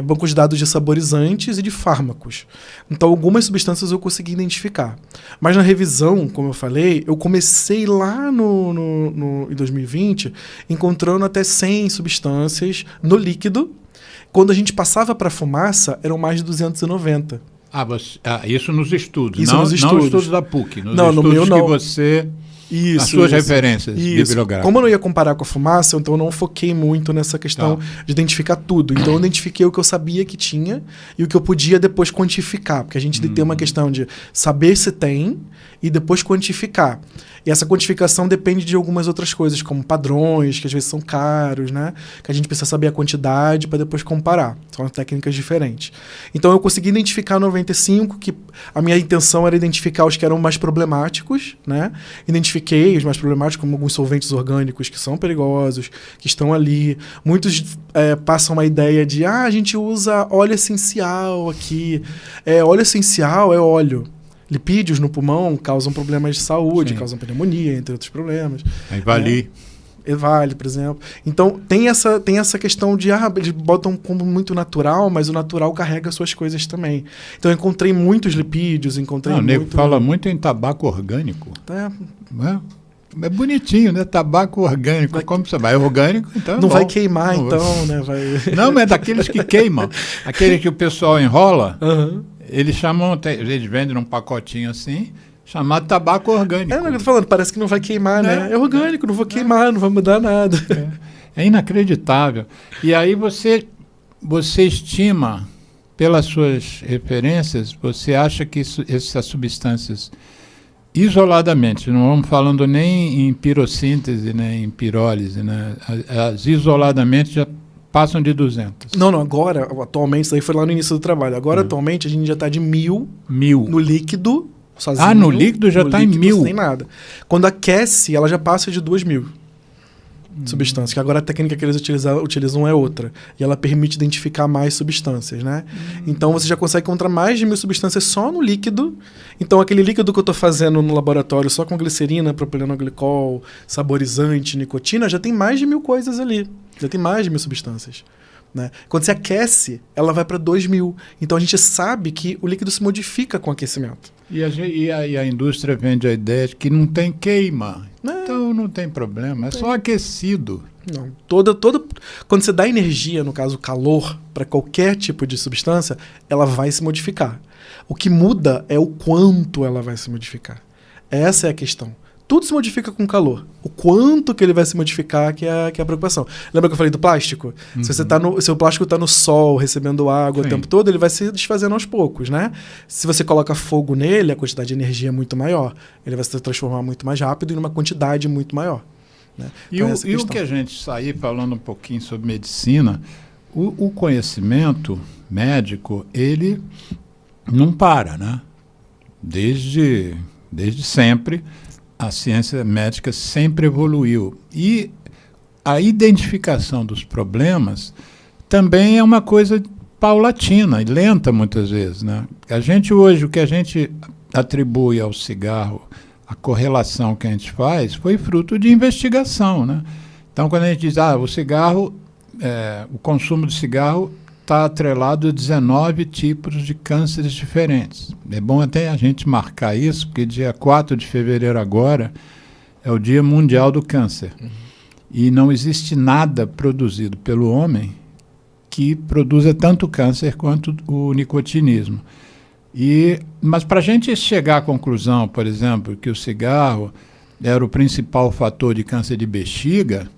Bancos de dados de saborizantes e de fármacos. Então, algumas substâncias eu consegui identificar. Mas na revisão, como eu falei, eu comecei lá em 2020, encontrando até 100 substâncias no líquido. Quando a gente passava para a fumaça, eram mais de 290. Isso nos estudos, isso não nos estudos. Não os estudos da PUC, nos estudos no meu, que você... as suas referências bibliográficas. Como eu não ia comparar com a fumaça, então eu não foquei muito nessa questão de identificar tudo. Então eu identifiquei o que eu sabia que tinha e o que eu podia depois quantificar. Porque a gente tem uma questão de saber se tem e depois quantificar. E essa quantificação depende de algumas outras coisas, como padrões, que às vezes são caros, né? Que a gente precisa saber a quantidade para depois comparar. São técnicas diferentes. Então eu consegui identificar 95, que a minha intenção era identificar os que eram mais problemáticos, né? Identifiquei os mais problemáticos, como alguns solventes orgânicos que são perigosos, que estão ali. Muitos passam uma ideia de, a gente usa óleo essencial aqui. Óleo essencial é óleo. Lipídios no pulmão causam problemas de saúde, causam pneumonia, entre outros problemas. A Evali. Evali, por exemplo. Então, tem essa questão de, eles botam como muito natural, mas o natural carrega suas coisas também. Então, eu encontrei muitos lipídios, O nego fala muito em tabaco orgânico. É bonitinho, né? Tabaco orgânico. Como você vai? É orgânico, então não vai queimar, então, né? Não, mas é daqueles que queimam. Aquele que o pessoal enrola... Eles chamam, eles vendem num pacotinho assim, chamado tabaco orgânico. Eu tô falando, parece que não vai queimar, né? É orgânico, não vou queimar, não vai mudar nada. É inacreditável. E aí você estima, pelas suas referências, você acha que essas substâncias, isoladamente, não vamos falando nem em pirossíntese, nem em pirólise, né? As isoladamente já passam de 200. Não, agora, atualmente, isso aí foi lá no início do trabalho. Agora, atualmente, a gente já está de 1.000 no líquido, sozinho. No líquido já está em 1.000? Sem nada. Quando aquece, ela já passa de 2.000 substâncias, que agora a técnica que eles utilizam é outra. E ela permite identificar mais substâncias, né? Então, você já consegue encontrar mais de 1.000 substâncias só no líquido. Então, aquele líquido que eu estou fazendo no laboratório só com glicerina, propilenoglicol, saborizante, nicotina, já tem mais de 1.000 coisas ali. Já tem mais de 1.000 substâncias. Né? Quando você aquece, ela vai para 2.000. Então a gente sabe que o líquido se modifica com o aquecimento. E a indústria vende a ideia de que não tem queima. Então não tem problema, é só aquecido. Não. Quando você dá energia, no caso calor, para qualquer tipo de substância, ela vai se modificar. O que muda é o quanto ela vai se modificar. Essa é a questão. Tudo se modifica com calor. O quanto que ele vai se modificar que é a preocupação. Lembra que eu falei do plástico? Se o plástico está no sol, recebendo água o tempo todo, ele vai se desfazendo aos poucos, né? Se você coloca fogo nele, a quantidade de energia é muito maior. Ele vai se transformar muito mais rápido e numa quantidade muito maior. Né? Então, e o que a gente sair falando um pouquinho sobre medicina, o conhecimento médico, ele não para, né? Desde sempre, a ciência médica sempre evoluiu. E a identificação dos problemas também é uma coisa paulatina e lenta, muitas vezes, né? A gente hoje, o que a gente atribui ao cigarro, a correlação que a gente faz, foi fruto de investigação, né? Então, quando a gente diz, o cigarro, o consumo de cigarro está atrelado a 19 tipos de cânceres diferentes. É bom até a gente marcar isso, porque dia 4 de fevereiro agora é o Dia Mundial do Câncer. E não existe nada produzido pelo homem que produza tanto câncer quanto o nicotinismo. Mas para a gente chegar à conclusão, por exemplo, que o cigarro era o principal fator de câncer de bexiga,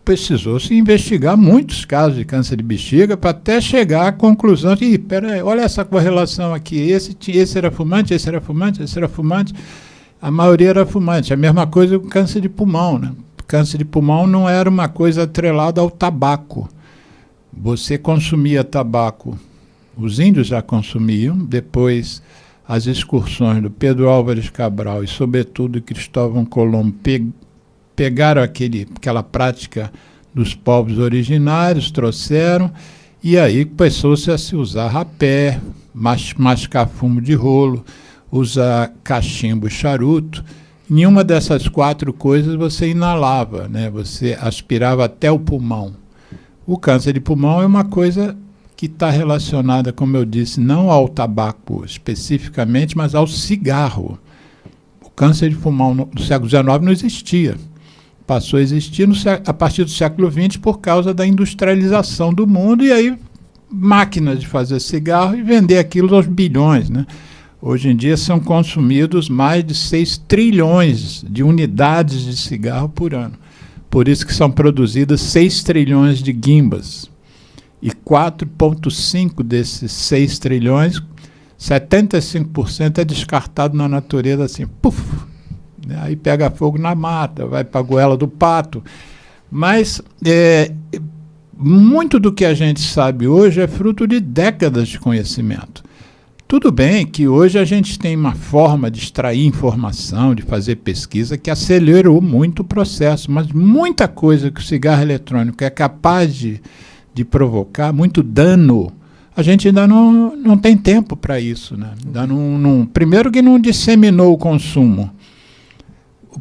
precisou se investigar muitos casos de câncer de bexiga para até chegar à conclusão de, peraí, olha essa correlação aqui, esse era fumante, esse era fumante, esse era fumante, a maioria era fumante. A mesma coisa com câncer de pulmão, né? Câncer de pulmão não era uma coisa atrelada ao tabaco. Você consumia tabaco, os índios já consumiam, depois as excursões do Pedro Álvares Cabral e, sobretudo, Cristóvão Colombo pegaram aquela prática dos povos originários, trouxeram, e aí começou-se a se usar rapé, mascar fumo de rolo, usar cachimbo e charuto. Nenhuma dessas 4 coisas você inalava, né? Você aspirava até o pulmão. O câncer de pulmão é uma coisa que está relacionada, como eu disse, não ao tabaco especificamente, mas ao cigarro. O câncer de pulmão no século XIX não existia. Passou a existir a partir do século XX por causa da industrialização do mundo, e aí máquinas de fazer cigarro e vender aquilo aos bilhões, né? Hoje em dia são consumidos mais de 6 trilhões de unidades de cigarro por ano. Por isso que são produzidas 6 trilhões de guimbas. E 4,5 desses 6 trilhões, 75% é descartado na natureza assim, puf! Aí pega fogo na mata, vai para a goela do pato. Mas muito do que a gente sabe hoje é fruto de décadas de conhecimento. Tudo bem que hoje a gente tem uma forma de extrair informação, de fazer pesquisa, que acelerou muito o processo, mas muita coisa que o cigarro eletrônico é capaz de provocar, muito dano, a gente ainda não tem tempo para isso, né? Primeiro que não disseminou o consumo.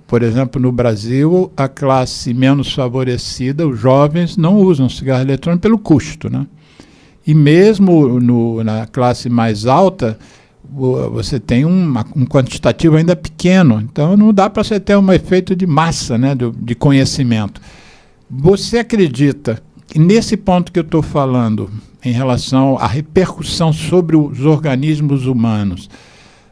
Por exemplo, no Brasil, a classe menos favorecida, os jovens, não usam cigarro eletrônico pelo custo, né? E mesmo na classe mais alta, você tem um quantitativo ainda pequeno. Então, não dá para você ter um efeito de massa, né, de conhecimento. Você acredita que nesse ponto que eu estou falando, em relação à repercussão sobre os organismos humanos,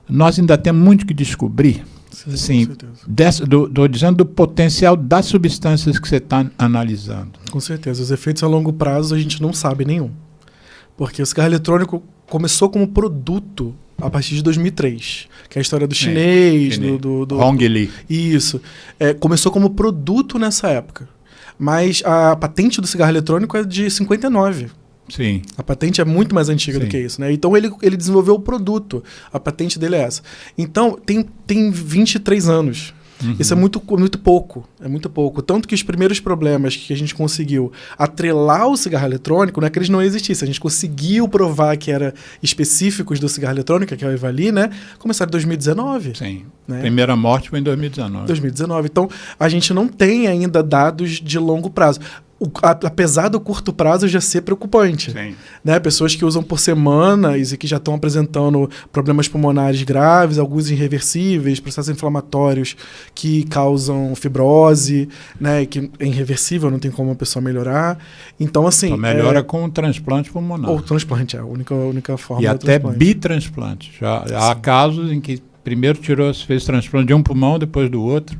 nós ainda temos muito que descobrir? Sim, estou dizendo do potencial das substâncias que você está analisando. Com certeza. Os efeitos a longo prazo a gente não sabe nenhum. Porque o cigarro eletrônico começou como produto a partir de 2003, que é a história do chinês, do Hong Li. Isso. Começou como produto nessa época. Mas a patente do cigarro eletrônico é de 59. Sim. A patente é muito mais antiga do que isso, né? Então ele desenvolveu o produto. A patente dele é essa. Então tem 23 anos. Uhum. Isso é muito pouco. É muito pouco. Tanto que os primeiros problemas que a gente conseguiu atrelar o cigarro eletrônico não é que eles não existissem. A gente conseguiu provar que eram específicos do cigarro eletrônico, que é o EVALI, né? Começaram em 2019. Sim. Né? Primeira morte foi em 2019. 2019. Então, a gente não tem ainda dados de longo prazo. apesar do curto prazo já ser preocupante. Sim. Né? Pessoas que usam por semanas e que já estão apresentando problemas pulmonares graves, alguns irreversíveis, processos inflamatórios que causam fibrose, né? Que é irreversível, não tem como a pessoa melhorar. Então, assim... Então melhora com o transplante pulmonar. Ou transplante, é a única forma. E até bitransplante. Já há casos em que primeiro fez transplante de um pulmão, depois do outro,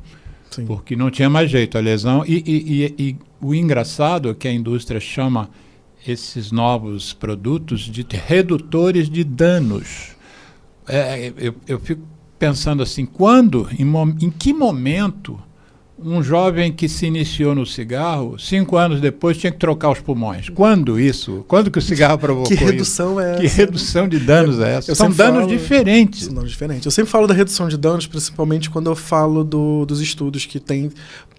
sim, porque não tinha mais jeito a lesão. E o engraçado é que a indústria chama esses novos produtos de redutores de danos. Eu fico pensando assim, em que momento um jovem que se iniciou no cigarro, 5 anos depois tinha que trocar os pulmões? Quando que o cigarro provocou isso? Que redução é essa? Que redução de danos é essa? São danos diferentes. São danos diferentes. Eu sempre falo da redução de danos, principalmente quando eu falo dos estudos que tem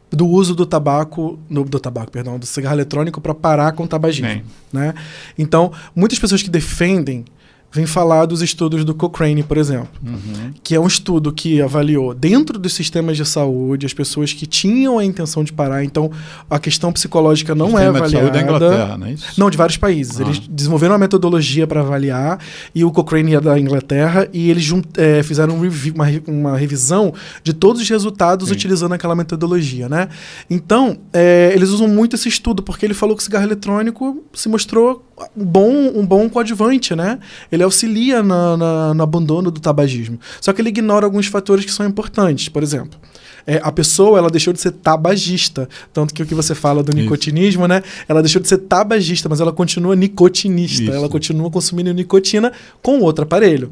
do uso do do cigarro eletrônico para parar com o tabagismo. Né? Então, muitas pessoas que defendem vem falar dos estudos do Cochrane, por exemplo, que é um estudo que avaliou dentro dos sistemas de saúde as pessoas que tinham a intenção de parar. Então, a questão psicológica não é avaliada. Sistema de saúde da Inglaterra, não é isso? Não, de vários países. Eles desenvolveram uma metodologia para avaliar, e o Cochrane é da Inglaterra, e eles fizeram uma revisão de todos os resultados, sim, utilizando aquela metodologia, né? Então, eles usam muito esse estudo, porque ele falou que o cigarro eletrônico se mostrou um bom coadjuvante, né? Ele auxilia no abandono do tabagismo. Só que ele ignora alguns fatores que são importantes. Por exemplo, a pessoa ela deixou de ser tabagista. Tanto que o que você fala do nicotinismo, né? Ela deixou de ser tabagista, mas ela continua nicotinista. Isso. Ela continua consumindo nicotina com outro aparelho.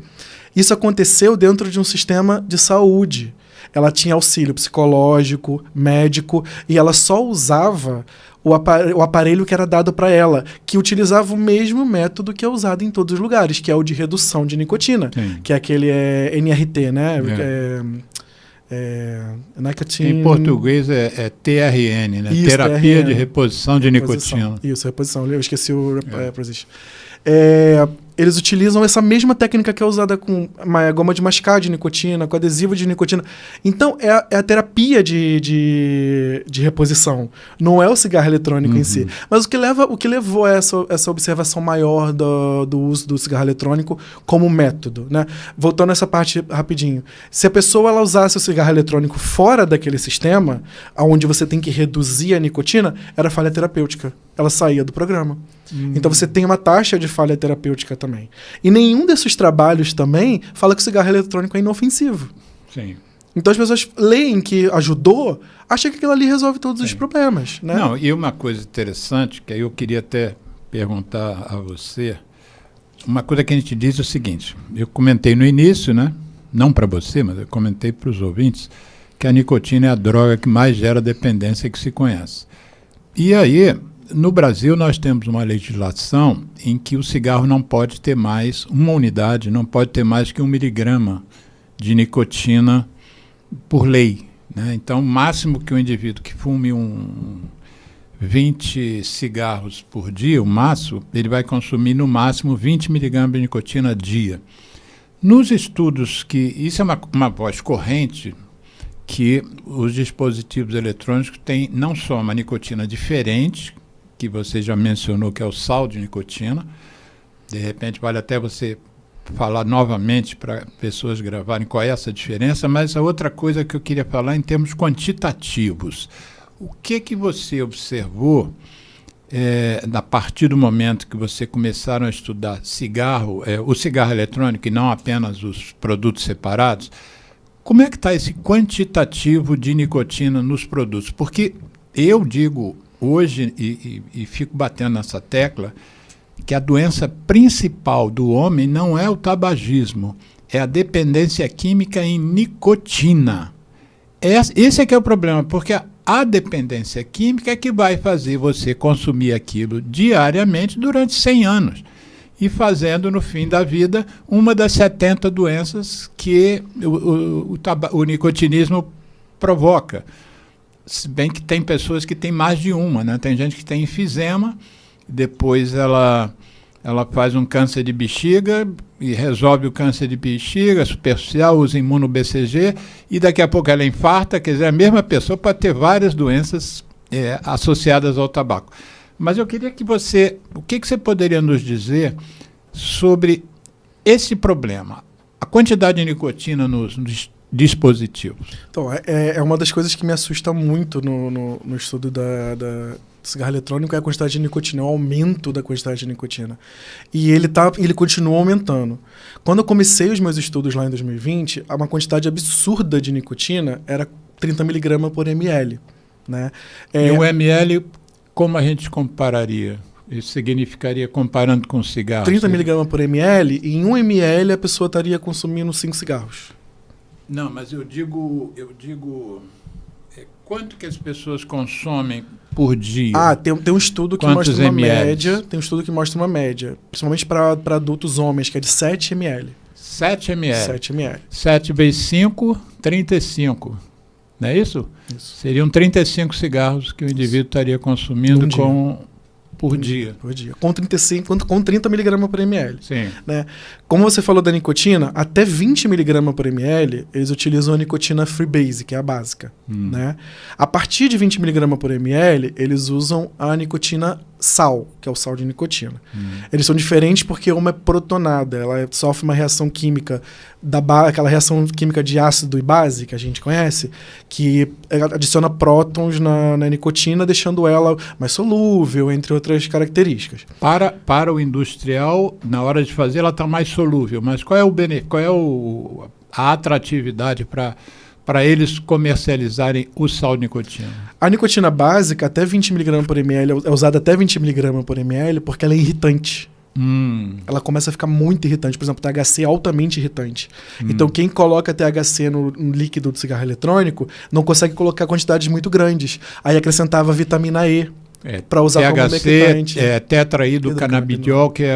Isso aconteceu dentro de um sistema de saúde. Ela tinha auxílio psicológico, médico, e ela só usava o aparelho que era dado para ela, que utilizava o mesmo método que é usado em todos os lugares, que é o de redução de nicotina, sim, que é aquele NRT, né? Nicotine... Em português é TRN, né? Isso, Terapia TRN. De reposição de nicotina. Isso, reposição. Eu esqueci o preposition. Eles utilizam essa mesma técnica que é usada com uma goma de mascar de nicotina, com adesivo de nicotina. Então, é a terapia de reposição. Não é o cigarro eletrônico em si. Mas o que levou a essa observação maior do uso do cigarro eletrônico como método, né? Voltando a essa parte rapidinho. Se a pessoa ela usasse o cigarro eletrônico fora daquele sistema, onde você tem que reduzir a nicotina, era falha terapêutica. Ela saía do programa. Então você tem uma taxa de falha terapêutica também. E nenhum desses trabalhos também fala que o cigarro eletrônico é inofensivo. Sim. Então as pessoas leem que ajudou, acham que aquilo ali resolve todos os problemas. Né? Não, e uma coisa interessante, que aí eu queria até perguntar a você, uma coisa que a gente diz é o seguinte, eu comentei no início, né? Não para você, mas eu comentei para os ouvintes, que a nicotina é a droga que mais gera dependência que se conhece. E aí... No Brasil, nós temos uma legislação em que o cigarro não pode ter mais, uma unidade, não pode ter mais que 1 miligrama de nicotina por lei. Né? Então, o máximo que um indivíduo que fume 20 cigarros por dia, o máximo, ele vai consumir no máximo 20 miligramas de nicotina dia. Nos estudos isso é uma voz corrente, que os dispositivos eletrônicos têm não só uma nicotina diferente, que você já mencionou, que é o sal de nicotina. De repente, vale até você falar novamente para pessoas gravarem qual é essa diferença, mas a outra coisa que eu queria falar em termos quantitativos. O que você observou a partir do momento que você começaram a estudar o cigarro eletrônico e não apenas os produtos separados? Como é que está esse quantitativo de nicotina nos produtos? Porque eu digo hoje, e fico batendo nessa tecla, que a doença principal do homem não é o tabagismo, é a dependência química em nicotina. Esse é que é o problema, porque a dependência química é que vai fazer você consumir aquilo diariamente durante 100 anos, e fazendo, no fim da vida, uma das 70 doenças que o nicotinismo provoca. Se bem que tem pessoas que têm mais de uma, né? Tem gente que tem enfisema, depois ela faz um câncer de bexiga e resolve o câncer de bexiga superficial, usa imuno-BCG, e daqui a pouco ela infarta. Quer dizer, a mesma pessoa pode ter várias doenças associadas ao tabaco. Mas eu queria que você... O que você poderia nos dizer sobre esse problema? A quantidade de nicotina nos dispositivos. Então, é uma das coisas que me assusta muito no estudo do cigarro eletrônico, é a quantidade de nicotina, o aumento da quantidade de nicotina. E ele continua aumentando. Quando eu comecei os meus estudos lá em 2020, uma quantidade absurda de nicotina era 30 mg por ml. Né? E o ml, como a gente compararia? Isso significaria comparando com cigarros? 30 mg por ml, e em 1 ml a pessoa estaria consumindo 5 cigarros. Não, mas eu digo quanto que as pessoas consomem por dia? Tem um estudo que mostra uma média, tem um estudo que mostra uma média, principalmente para adultos homens, que é de 7 ml. 7 ml. 7 ml. 7 vezes 5, 35. Não é isso? Isso. Seriam 35 cigarros que o indivíduo estaria consumindo por dia. Por dia. Com 30 mg por ml. Sim. Né? Como você falou da nicotina, até 20 mg por ml, eles utilizam a nicotina freebase, que é a básica. Né? A partir de 20 mg por ml, eles usam a nicotina sal, que é o sal de nicotina. Eles são diferentes porque uma é protonada, ela sofre uma reação química, aquela reação química de ácido e base, que a gente conhece, que adiciona prótons na nicotina, deixando ela mais solúvel, entre outras características. Para o industrial, na hora de fazer, ela está mais solúvel, mas qual é a atratividade para eles comercializarem o sal de nicotina? A nicotina básica, até 20 mg por ml, é usada até 20 mg por ml porque ela é irritante. Ela começa a ficar muito irritante. Por exemplo, THC é altamente irritante. Então, quem coloca THC no líquido do cigarro eletrônico não consegue colocar quantidades muito grandes. Aí acrescentava vitamina E para usar THC como humectante. É tetraído canabidiol, que é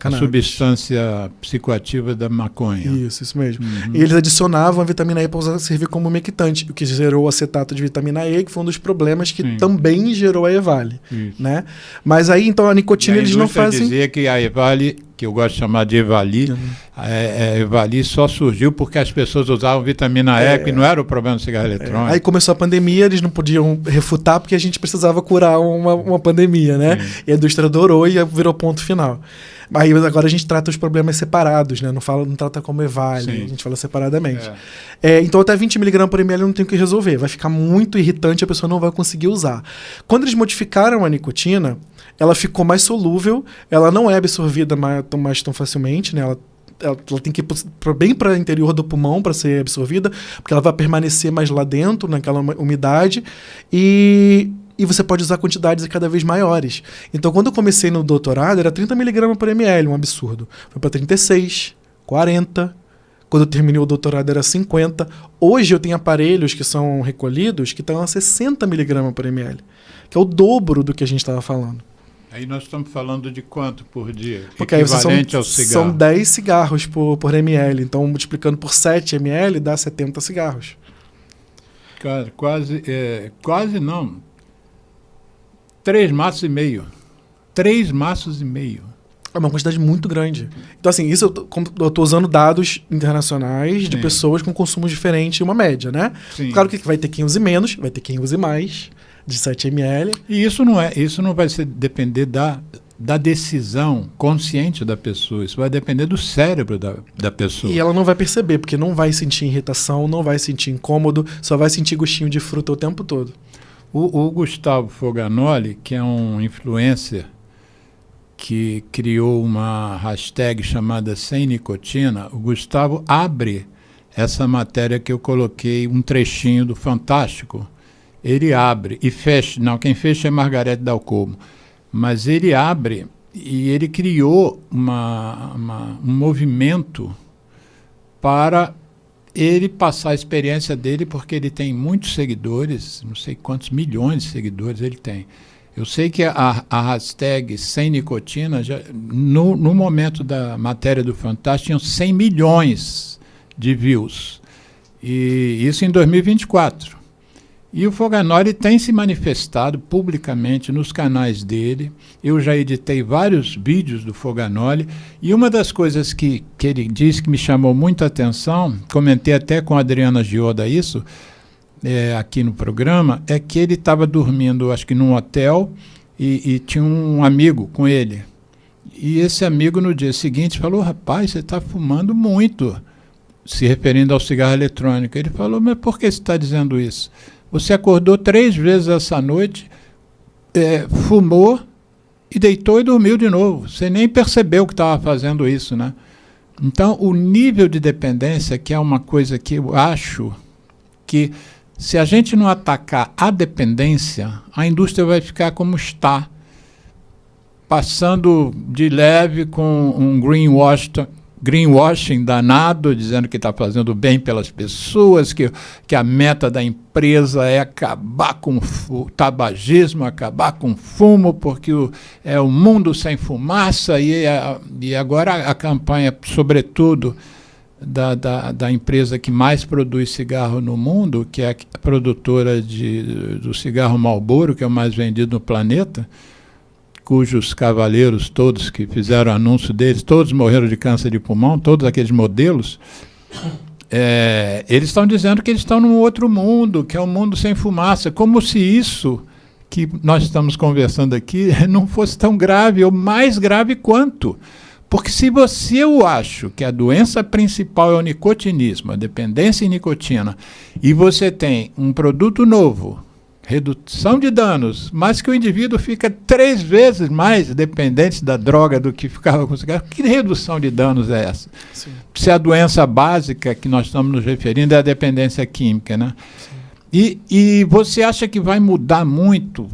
a substância psicoativa da maconha. Isso mesmo. E eles adicionavam a vitamina E para servir como umectante, o que gerou o acetato de vitamina E, que foi um dos problemas que também gerou a EVALI. Né? Mas aí, então, a nicotina eles não fazem... dizia que a EVALI, que eu gosto de chamar de EVALI, a EVALI só surgiu porque as pessoas usavam vitamina E, que não era o problema do cigarro eletrônico. Aí começou a pandemia, eles não podiam refutar porque a gente precisava curar uma pandemia, né? E a indústria adorou e virou ponto final. Aí agora a gente trata os problemas separados, né? Não trata como EVALI, a gente fala separadamente. Então até 20 mg por ml não tem o que resolver. Vai ficar muito irritante, a pessoa não vai conseguir usar. Quando eles modificaram a nicotina, ela ficou mais solúvel, ela não é absorvida mais tão facilmente, né? Ela tem que ir bem para o interior do pulmão para ser absorvida, porque ela vai permanecer mais lá dentro, naquela umidade, e você pode usar quantidades cada vez maiores. Então, quando eu comecei no doutorado, era 30 mg por ml, um absurdo. Foi para 36, 40. Quando eu terminei o doutorado era 50. Hoje eu tenho aparelhos que são recolhidos que estão a 60 mg por ml, que é o dobro do que a gente estava falando. Aí nós estamos falando de quanto por dia? Porque aí equivalente ao cigarro. São 10 cigarros por ml. Então, multiplicando por 7 ml, dá 70 cigarros. Cara, quase não. 3 maços e meio. 3 maços e meio. É uma quantidade muito grande. Então, assim, isso eu estou usando dados internacionais de pessoas com consumo diferente, uma média, né? Sim. Claro que vai ter quem use menos, vai ter quem use mais, de 7 ml. E isso não vai depender da decisão consciente da pessoa. Isso vai depender do cérebro da pessoa. E ela não vai perceber, porque não vai sentir irritação, não vai sentir incômodo, só vai sentir gostinho de fruta o tempo todo. O Gustavo Foganoli, que é um influencer que criou uma hashtag chamada Sem Nicotina, o Gustavo abre essa matéria que eu coloquei, um trechinho do Fantástico. Ele abre e fecha. Não, quem fecha é Margarete Dalcomo. Mas ele abre e ele criou um movimento para ele passar a experiência dele, porque ele tem muitos seguidores, não sei quantos milhões de seguidores ele tem. Eu sei que a hashtag Sem Nicotina, no momento da matéria do Fantástico, tinham 100 milhões de views. E isso em 2024. E o Foganoli tem se manifestado publicamente nos canais dele. Eu já editei vários vídeos do Foganoli. E uma das coisas que ele disse que me chamou muita atenção, comentei até com a Adriana Gioda isso, aqui no programa, é que ele estava dormindo, acho que num hotel, e tinha um amigo com ele. E esse amigo, no dia seguinte, falou: rapaz, você está fumando muito, se referindo ao cigarro eletrônico. Ele falou: mas por que você está dizendo isso? Você acordou 3 vezes essa noite, fumou e deitou e dormiu de novo. Você nem percebeu que estava fazendo isso, né? Então, o nível de dependência, que é uma coisa que eu acho que, se a gente não atacar a dependência, a indústria vai ficar como está, passando de leve com um greenwashing danado, dizendo que está fazendo bem pelas pessoas, que a meta da empresa é acabar com o tabagismo, acabar com o fumo, porque é o mundo sem fumaça, e agora a campanha, sobretudo, da empresa que mais produz cigarro no mundo, que é a produtora do cigarro Marlboro, que é o mais vendido no planeta, cujos cavaleiros todos que fizeram anúncio deles, todos morreram de câncer de pulmão, todos aqueles modelos, eles estão dizendo que eles estão num outro mundo, que é um mundo sem fumaça, como se isso que nós estamos conversando aqui não fosse tão grave, ou mais grave quanto. Porque se eu acho que a doença principal é o nicotinismo, a dependência em nicotina, e você tem um produto novo, redução de danos, mas que o indivíduo fica 3 vezes mais dependente da droga do que ficava com o cigarro, que redução de danos é essa? Sim. Se a doença básica que nós estamos nos referindo é a dependência química, né? E você acha que vai mudar muito?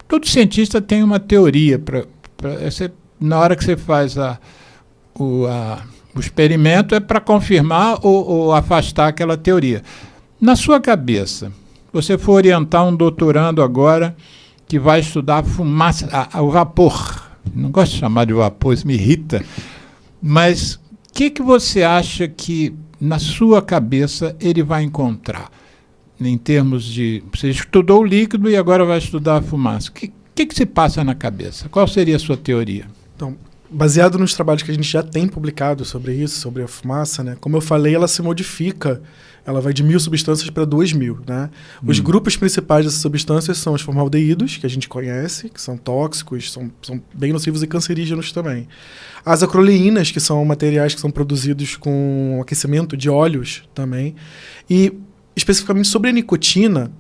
Todo cientista tem uma teoria na hora que você faz o experimento, é para confirmar ou afastar aquela teoria. Na sua cabeça, você for orientar um doutorando agora que vai estudar a fumaça, o vapor. Não gosto de chamar de vapor, isso me irrita. Mas o que você acha que, na sua cabeça, ele vai encontrar? Em termos de... Você estudou o líquido e agora vai estudar a fumaça. O que se passa na cabeça? Qual seria a sua teoria? Então, baseado nos trabalhos que a gente já tem publicado sobre isso, sobre a fumaça, né? Como eu falei, ela se modifica, ela vai de 1.000 substâncias para 2.000, né? Os grupos principais dessas substâncias são os formaldeídos, que a gente conhece, que são tóxicos, são bem nocivos e cancerígenos também. As acroleínas, que são materiais que são produzidos com aquecimento de óleos também. E, especificamente sobre a nicotina,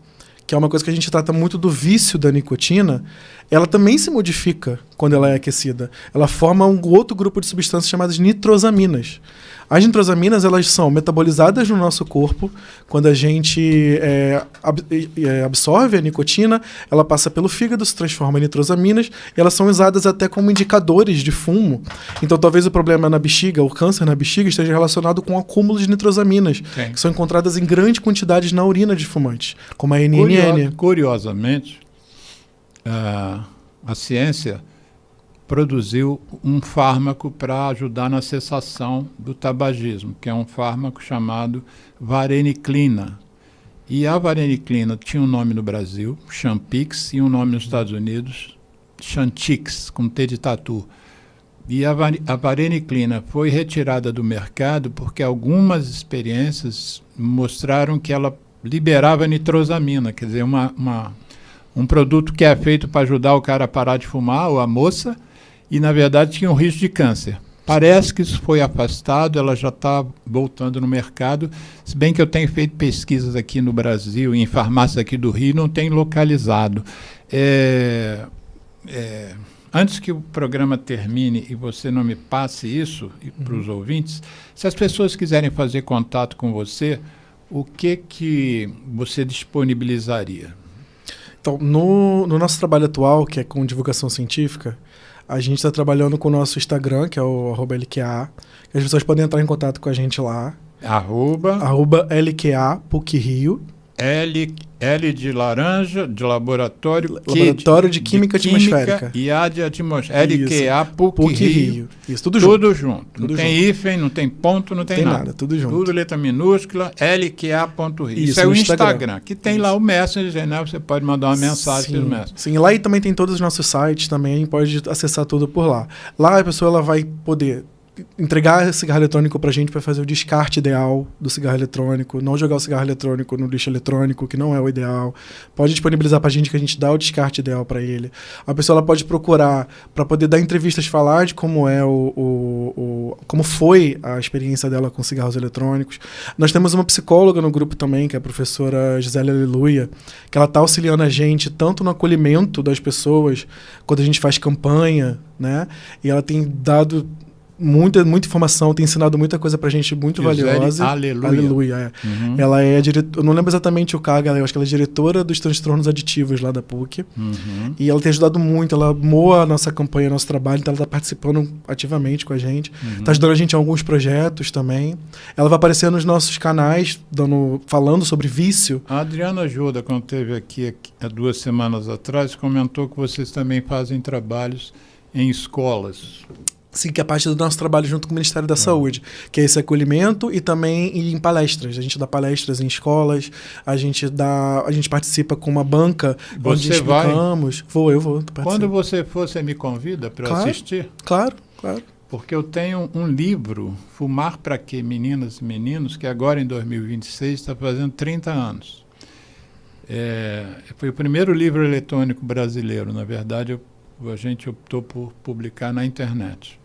que é uma coisa que a gente trata muito do vício da nicotina, ela também se modifica quando ela é aquecida. Ela forma um outro grupo de substâncias chamadas nitrosaminas. As nitrosaminas, elas são metabolizadas no nosso corpo. Quando a gente absorve a nicotina, ela passa pelo fígado, se transforma em nitrosaminas, e elas são usadas até como indicadores de fumo. Então, talvez o problema na bexiga, o câncer na bexiga, esteja relacionado com o acúmulo de nitrosaminas, que são encontradas em grandes quantidades na urina de fumantes, como a NNN. Curiosamente, a ciência produziu um fármaco para ajudar na cessação do tabagismo, que é um fármaco chamado vareniclina. E a vareniclina tinha um nome no Brasil, Champix, e um nome nos Estados Unidos, Chantix, com T de tatu. E a vareniclina foi retirada do mercado porque algumas experiências mostraram que ela liberava nitrosamina, quer dizer, um produto que é feito para ajudar o cara a parar de fumar, ou a moça, e, na verdade, tinha um risco de câncer. Parece que isso foi afastado, ela já está voltando no mercado, se bem que eu tenho feito pesquisas aqui no Brasil, em farmácias aqui do Rio, não tem localizado. Antes que o programa termine e você não me passe isso para os ouvintes, se as pessoas quiserem fazer contato com você, o que você disponibilizaria? Então, no nosso trabalho atual, que é com divulgação científica, a gente está trabalhando com o nosso Instagram, que é o @LQA, que as pessoas podem entrar em contato com a gente lá. @LQA PUC Rio. L de laranja, de laboratório, Laboratório de Química Atmosférica. E A de atmosfera. LQA PUC Rio. Isso, tudo junto. Tudo junto. Não tem hífen, não tem ponto, não tem nada. Tudo junto. Tudo letra minúscula, LQA.rio. Isso é o Instagram, que tem lá o Messenger, né? Você pode mandar uma mensagem no Messenger. Sim, lá e também tem todos os nossos sites, também pode acessar tudo por lá. Lá a pessoa ela vai poder entregar cigarro eletrônico pra gente para fazer o descarte ideal do cigarro eletrônico, não jogar o cigarro eletrônico no lixo eletrônico, que não é o ideal. Pode disponibilizar pra gente que a gente dá o descarte ideal para ele. A pessoa ela pode procurar para poder dar entrevistas, falar de como é como foi a experiência dela com cigarros eletrônicos. Nós temos uma psicóloga no grupo também, que é a professora Gisele Aleluia, que ela tá auxiliando a gente tanto no acolhimento das pessoas, quando a gente faz campanha, né? E ela tem dado muita informação, tem ensinado muita coisa pra gente muito valiosa. Aleluia. É. Ela é eu não lembro exatamente o cargo, eu acho que ela é diretora dos transtornos aditivos lá da PUC. E ela tem ajudado muito, ela amou a nossa campanha, nosso trabalho, então ela tá participando ativamente com a gente. Tá ajudando a gente em alguns projetos também. Ela vai aparecer nos nossos canais, falando sobre vício. A Adriana Ajuda, quando esteve aqui há 2 semanas atrás, comentou que vocês também fazem trabalhos em escolas. Sim, que é parte do nosso trabalho junto com o Ministério da Saúde, que é esse acolhimento e também em palestras. A gente dá palestras em escolas, a gente participa com uma banca onde explicamos. Eu vou. Quando você for, você me convida para assistir? Claro. Porque eu tenho um livro, Fumar Pra Quê, Meninas e Meninos, que agora em 2026 está fazendo 30 anos. Foi o primeiro livro eletrônico brasileiro, na verdade, a gente optou por publicar na internet.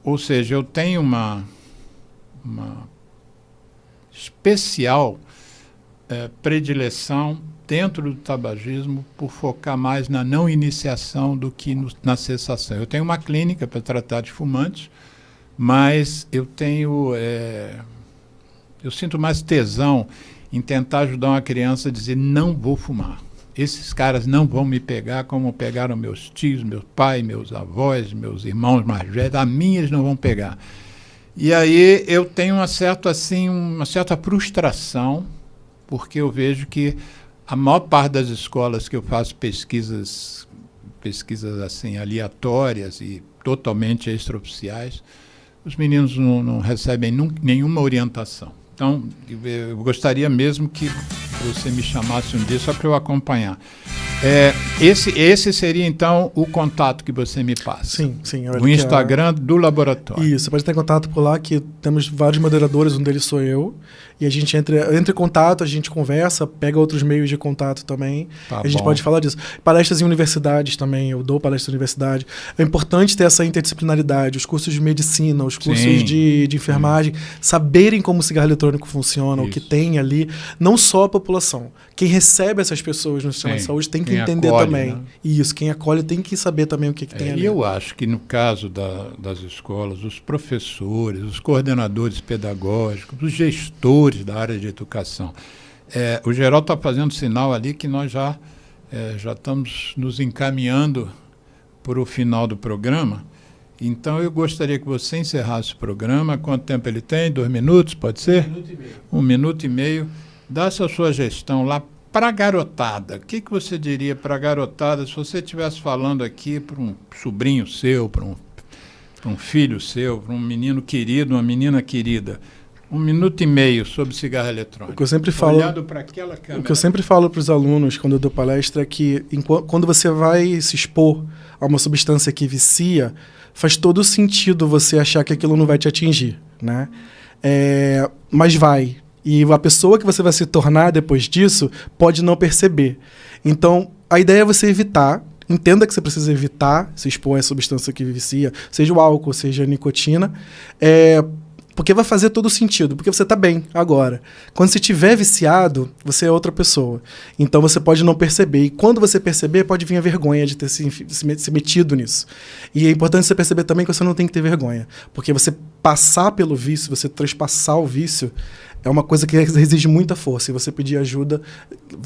Ou seja, eu tenho uma especial predileção dentro do tabagismo por focar mais na não iniciação do que na cessação. Eu tenho uma clínica para tratar de fumantes, mas eu sinto mais tesão em tentar ajudar uma criança a dizer: não vou fumar. Esses caras não vão me pegar como pegaram meus tios, meu pai, meus avós, meus irmãos mais velhos. A mim eles não vão pegar. E aí eu tenho uma certa frustração, porque eu vejo que a maior parte das escolas que eu faço pesquisas assim aleatórias e totalmente extraoficiais, os meninos não recebem nenhuma orientação. Então, eu gostaria mesmo que você me chamasse um dia só para eu acompanhar. Esse seria, então, o contato que você me passa. Sim. O Instagram do laboratório. Isso, você pode ter contato por lá, que temos vários moderadores, um deles sou eu. E a gente entra em contato, a gente conversa, pega outros meios de contato também. A gente pode falar disso. Palestras em universidades também, eu dou palestras em universidade. É importante ter essa interdisciplinaridade, os cursos de medicina, os cursos de enfermagem, saberem como o cigarro eletrônico funciona, o que tem ali. Não só a população. Quem recebe essas pessoas no sistema de saúde tem que entender acolhe, também. Né? Isso, quem acolhe tem que saber também o que tem ali. E eu acho que no caso das escolas, os professores, os coordenadores pedagógicos, os gestores da área de educação. O Geraldo está fazendo sinal ali que nós já estamos nos encaminhando para o final do programa. Então, eu gostaria que você encerrasse o programa. Quanto tempo ele tem? 2 minutos, pode ser? 1 minuto e meio. 1 minuto e meio. Dá essa sua gestão lá para a garotada. O que você diria para a garotada se você estivesse falando aqui para um sobrinho seu, para um filho seu, para um menino querido, uma menina querida? 1 minuto e meio sobre cigarro eletrônico. O que eu sempre falo, olhado para aquela câmera. O que eu sempre falo para os alunos quando eu dou palestra é que quando você vai se expor a uma substância que vicia, faz todo sentido você achar que aquilo não vai te atingir, né? Mas vai. E a pessoa que você vai se tornar depois disso pode não perceber. Então, a ideia é você evitar. Entenda que você precisa evitar se expor a substância que vicia, seja o álcool, seja a nicotina, porque vai fazer todo sentido, porque você está bem agora. Quando você estiver viciado, você é outra pessoa. Então você pode não perceber. E quando você perceber, pode vir a vergonha de ter se metido nisso. E é importante você perceber também que você não tem que ter vergonha. Porque você passar pelo vício, você transpassar o vício, é uma coisa que exige muita força. E você pedir ajuda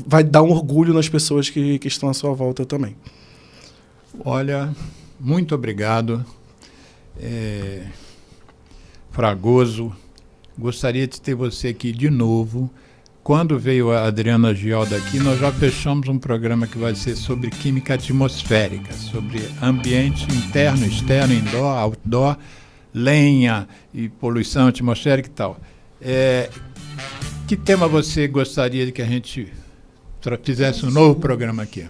vai dar um orgulho nas pessoas que estão à sua volta também. Olha, muito obrigado. Fragoso, gostaria de ter você aqui de novo. Quando veio a Adriana Gilda aqui, nós já fechamos um programa que vai ser sobre química atmosférica, sobre ambiente interno, externo, indoor, outdoor, lenha e poluição atmosférica e tal. Que tema você gostaria de que a gente fizesse um novo programa aqui?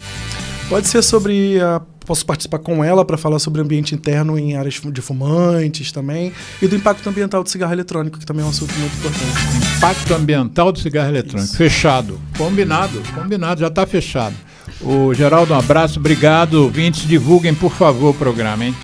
Pode ser sobre posso participar com ela para falar sobre o ambiente interno em áreas de fumantes também, e do impacto ambiental do cigarro eletrônico, que também é um assunto muito importante. Impacto ambiental do cigarro eletrônico. Isso. Fechado. Combinado, já está fechado. O Geraldo, um abraço, obrigado. Ouvintes, divulguem, por favor, o programa, hein?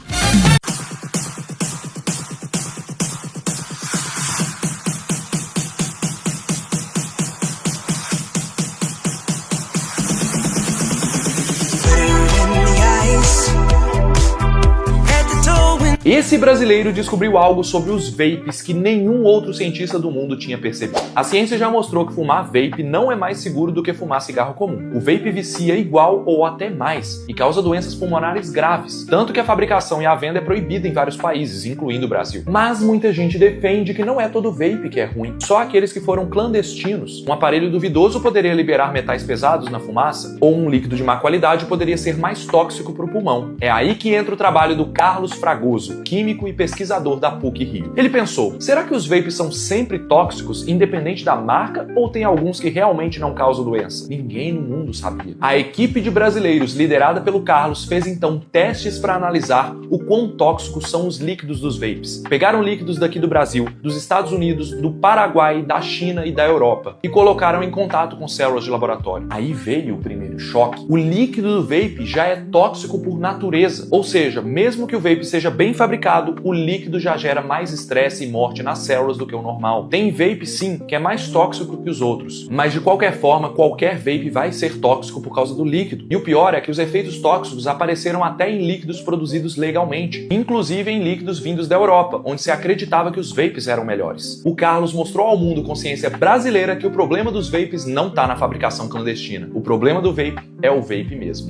Esse brasileiro descobriu algo sobre os vapes que nenhum outro cientista do mundo tinha percebido. A ciência já mostrou que fumar vape não é mais seguro do que fumar cigarro comum. O vape vicia igual ou até mais e causa doenças pulmonares graves, tanto que a fabricação e a venda é proibida em vários países, incluindo o Brasil. Mas muita gente defende que não é todo vape que é ruim, só aqueles que foram clandestinos. Um aparelho duvidoso poderia liberar metais pesados na fumaça, ou um líquido de má qualidade poderia ser mais tóxico para o pulmão. É aí que entra o trabalho do Carlos Fragoso, químico e pesquisador da PUC-Rio. Ele pensou, será que os vapes são sempre tóxicos, independente da marca, ou tem alguns que realmente não causam doença? Ninguém no mundo sabia. A equipe de brasileiros, liderada pelo Carlos, fez então testes para analisar o quão tóxicos são os líquidos dos vapes. Pegaram líquidos daqui do Brasil, dos Estados Unidos, do Paraguai, da China e da Europa, e colocaram em contato com células de laboratório. Aí veio o primeiro choque. O líquido do vape já é tóxico por natureza, ou seja, mesmo que o vape seja bem fabricado, o líquido já gera mais estresse e morte nas células do que o normal. Tem vape sim, que é mais tóxico que os outros, mas de qualquer forma, qualquer vape vai ser tóxico por causa do líquido. E o pior é que os efeitos tóxicos apareceram até em líquidos produzidos legalmente, inclusive em líquidos vindos da Europa, onde se acreditava que os vapes eram melhores. O Carlos mostrou ao mundo com ciência brasileira que o problema dos vapes não está na fabricação clandestina. O problema do vape é o vape mesmo.